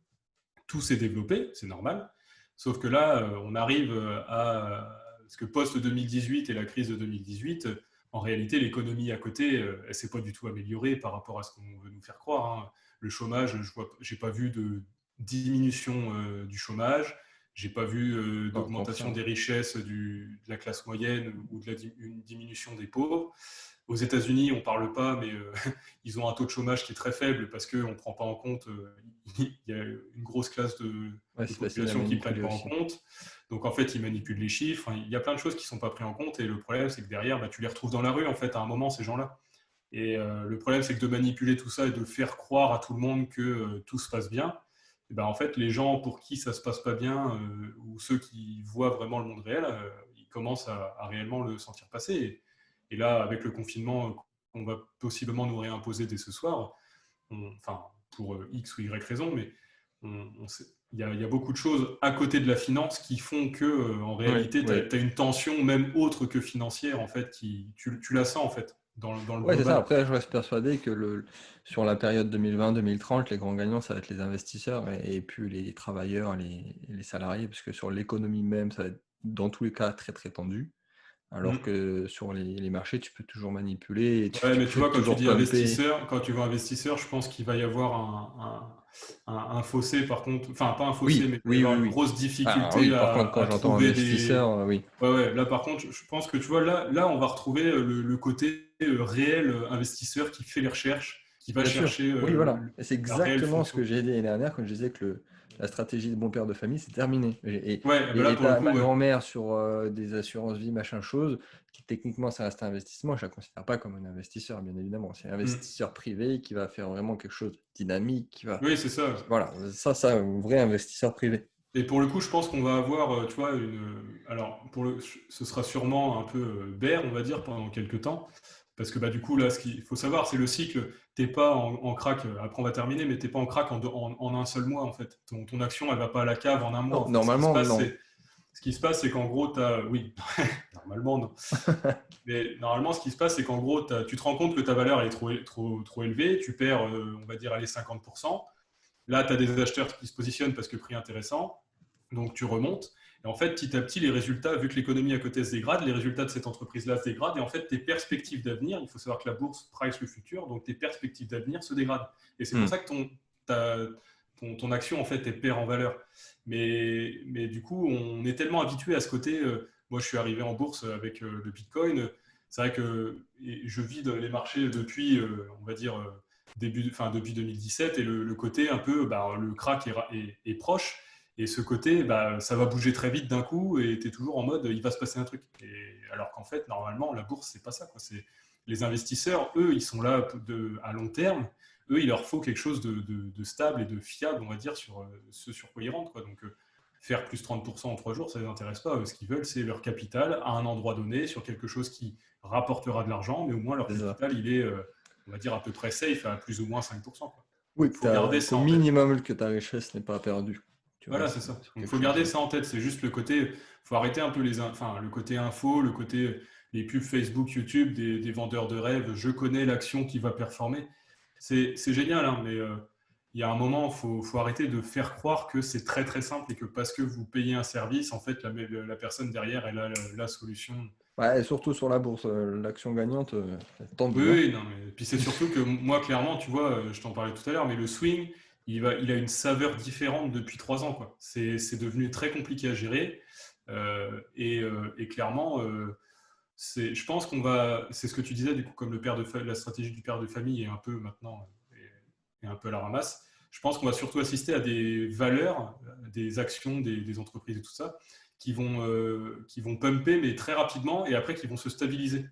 tout s'est développé, c'est normal. Sauf que là, on arrive à... Parce que post-2018 et la crise de 2018, en réalité, l'économie à côté, elle ne s'est pas du tout améliorée par rapport à ce qu'on veut nous faire croire. Hein. Le chômage, je n'ai pas vu de diminution du chômage, j'ai pas vu Non, au d'augmentation contraire. des richesses de la classe moyenne ou une diminution des pauvres. Aux États-Unis, on ne parle pas, mais ils ont un taux de chômage qui est très faible parce qu'on ne prend pas en compte, il y a une grosse classe Ouais, de c'est facile à population qui ne prennent manipuler pas en aussi. compte. Donc en fait, ils manipulent les chiffres. Il y a plein de choses qui ne sont pas prises en compte. Et le problème, c'est que derrière, bah, tu les retrouves dans la rue, en fait, à un moment, ces gens-là. Et le problème, c'est que de manipuler tout ça et de faire croire à tout le monde que tout se passe bien, et ben, en fait, les gens pour qui ça se passe pas bien, ou ceux qui voient vraiment le monde réel, ils commencent à réellement le sentir passer. Et là, avec le confinement qu'on va possiblement nous réimposer dès ce soir, enfin, pour X ou Y raison, mais il y a beaucoup de choses à côté de la finance qui font que, en Oui, réalité, tu oui. as une tension, même autre que financière, en fait, tu la sens, en fait, dans le Ouais, c'est ça. global. Après, je reste persuadé que sur la période 2020-2030, les grands gagnants, ça va être les investisseurs et puis les travailleurs, les salariés, parce que sur l'économie même, ça va être dans tous les cas très très tendu. Alors Mm. que sur les marchés, tu peux toujours manipuler et Ouais, tu mais tu peux vois, toujours pumper. quand tu dis investisseur, je pense qu'il va y avoir un fossé, par contre, enfin, pas un fossé, Oui, mais il va y oui, avoir oui, une oui. grosse Ah difficulté oui, par contre, quand à j'entends trouver des. investisseur, oui. Ouais, ouais, là, par contre, je pense que tu vois, là on va retrouver le côté réel investisseur qui fait les recherches, qui va Bien sûr, chercher oui, voilà. Et c'est la réelle exactement ce que fonction. j'ai dit l'année dernière quand je disais que la stratégie de bon père de famille, c'est terminé. Ouais, bah là, Et pour le t'as coup, ma ouais. grand-mère sur des assurances vie, machin chose, qui techniquement, ça reste un investissement. Je ne la considère pas comme un investisseur, bien évidemment. C'est un Mm. investisseur privé qui va faire vraiment quelque chose de dynamique, Oui, c'est ça. voilà, ça, un vrai investisseur privé. Et pour le coup, je pense qu'on va avoir, tu vois, alors ce sera sûrement un peu bear, on va dire, pendant quelques temps. Parce que bah, du coup, là, ce qu'il faut savoir, c'est le cycle. T'es pas en crack, après on va terminer, mais t'es pas en crack en un seul mois, en fait. Ton action, elle va pas à la cave en un mois. Non, En fait, normalement, non. ce qui se passe, c'est qu'en gros, oui, normalement, non. Mais normalement, ce qui se passe, c'est qu'en gros, tu te rends compte que ta valeur elle est trop élevée, tu perds, on va dire, allez, 50%. Là, tu as des acheteurs qui se positionnent parce que prix intéressant, donc tu remontes. Et en fait, petit à petit, les résultats, vu que l'économie à côté se dégrade, les résultats de cette entreprise-là se dégradent. Et en fait, tes perspectives d'avenir, il faut savoir que la bourse price le futur, donc tes perspectives d'avenir se dégradent. Et c'est pour Hmm. ça que ton action, en fait, elle perd en valeur. Mais du coup, on est tellement habitué à ce côté. Moi, je suis arrivé en bourse avec le Bitcoin. C'est vrai que je vide les marchés depuis, on va dire, depuis 2017, et le côté un peu, bah, le crack est proche. Et ce côté, bah, ça va bouger très vite d'un coup et tu es toujours en mode, il va se passer un truc. Alors qu'en fait, normalement, la bourse, c'est pas ça, quoi. Les investisseurs, eux, ils sont là à long terme. Eux, il leur faut quelque chose de stable et de fiable, on va dire, sur ce sur quoi ils rentrent, quoi. Donc, faire plus 30% en 3 jours, ça ne les intéresse pas. Eux, ce qu'ils veulent, c'est leur capital à un endroit donné, sur quelque chose qui rapportera de l'argent, mais au moins leur C'est ça. capital, il est, on va dire, à peu près safe à plus ou moins 5%, quoi. Oui, Donc, il faut garder qu'au ça en tête. minimum que ta richesse n'est pas perdue. Tu Voilà, restes c'est ça. sur Donc, il quelque faut chose. garder ça en tête. C'est juste le côté, faut arrêter un peu le côté info, le côté les pubs Facebook, YouTube, des vendeurs de rêves. Je connais l'action qui va performer. C'est génial, hein, mais il y a un moment, faut arrêter de faire croire que c'est très très simple et que parce que vous payez un service, en fait, la personne derrière, elle a la solution. Ouais, et surtout sur la bourse, l'action gagnante, elle est Oui, tendue, hein. oui, non, mais puis c'est surtout que moi, clairement, tu vois, je t'en parlais tout à l'heure, mais le swing, il a une saveur différente depuis 3 ans, quoi. C'est devenu très compliqué à gérer. Et clairement, je pense c'est ce que tu disais, du coup, comme la stratégie du père de famille est un peu maintenant, est un peu à la ramasse. Je pense qu'on va surtout assister à des valeurs, des actions des entreprises et tout ça, qui vont pumper, mais très rapidement, et après qui vont se stabiliser.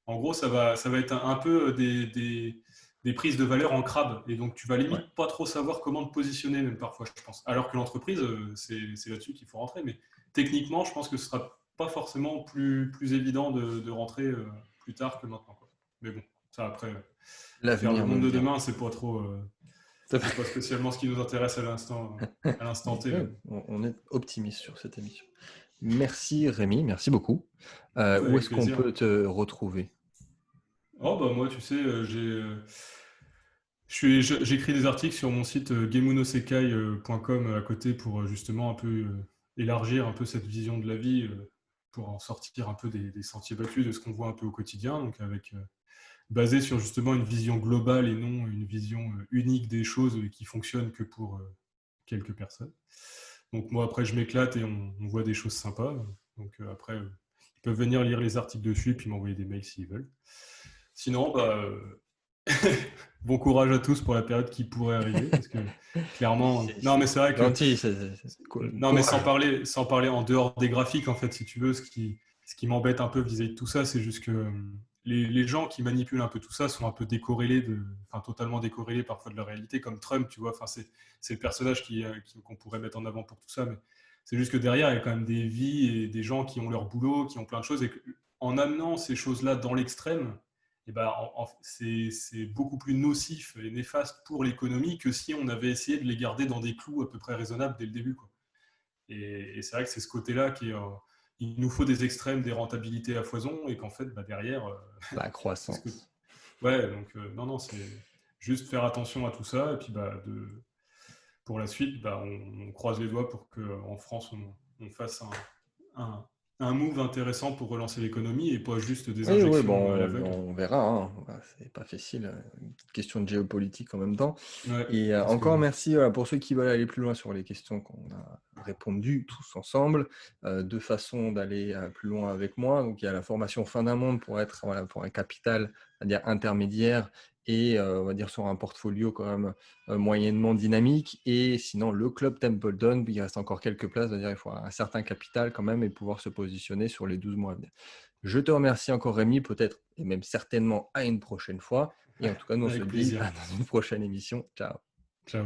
En gros, ça va être un peu des prises de valeur en crabe. Et donc, tu vas Ouais. limite pas trop savoir comment te positionner, même parfois, je pense. Alors que l'entreprise, c'est là-dessus qu'il faut rentrer. Mais techniquement, je pense que ce sera pas forcément plus évident de rentrer plus tard que maintenant, quoi. Mais bon, ça après, faire le L'avenir nous monde le de dira. demain, c'est pas spécialement ce qui nous intéresse à l'instant T. Mais Ouais, bon. on est optimiste sur cette émission. Merci Rémi, merci beaucoup. Où Avec est-ce qu'on plaisir. peut te retrouver? Oh, bah moi, tu sais, j'écris des articles sur mon site gemunosekai.com à côté pour justement un peu élargir un peu cette vision de la vie, pour en sortir un peu des sentiers battus de ce qu'on voit un peu au quotidien, donc basé sur justement une vision globale et non une vision unique des choses qui fonctionnent que pour quelques personnes. Donc moi après je m'éclate et on voit des choses sympas. Donc après ils peuvent venir lire les articles dessus et puis m'envoyer des mails s'ils veulent. Sinon, bah, bon courage à tous pour la période qui pourrait arriver, parce que clairement, non, mais c'est vrai que, Gentil, c'est non, mais courage. sans parler en dehors des graphiques, en fait, si tu veux, ce qui m'embête un peu vis-à-vis de tout ça, c'est juste que les gens qui manipulent un peu tout ça sont un peu enfin, totalement décorrélés parfois de la réalité, comme Trump, tu vois, enfin, c'est le personnage qu'on pourrait mettre en avant pour tout ça, mais c'est juste que derrière, il y a quand même des vies et des gens qui ont leur boulot, qui ont plein de choses, et en amenant ces choses-là dans l'extrême, eh ben, c'est beaucoup plus nocif et néfaste pour l'économie que si on avait essayé de les garder dans des clous à peu près raisonnables dès le début, quoi. Et c'est vrai que c'est ce côté-là il nous faut des extrêmes, des rentabilités à foison, et qu'en fait, bah, derrière, La c'est ce que. croissance. Ouais, donc non, non, c'est juste faire attention à tout ça, et puis bah, pour la suite, bah, on croise les doigts pour qu'en France, on fasse un, un move intéressant pour relancer l'économie et pas juste des Oui, oui, injections à bon, l'aveugle. on verra, hein. Voilà, c'est pas facile, une petite question de géopolitique en même temps. Ouais, Et parce que encore merci pour ceux qui veulent aller plus loin sur les questions qu'on a répondues tous ensemble. Deux façons d'aller plus loin avec moi. Donc, il y a la formation Fin d'un monde pour être voilà, pour un capital, c'est-à-dire intermédiaire, et on va dire sur un portfolio quand même moyennement dynamique. Et sinon, le club Templeton, il reste encore quelques places, c'est-à-dire il faut un certain capital quand même et pouvoir se positionner sur les 12 mois à venir. Je te remercie encore Rémi, peut-être et même certainement à une prochaine fois. Et en tout cas, nous on se avec dit plaisir. à dans une prochaine émission. Ciao. Ciao.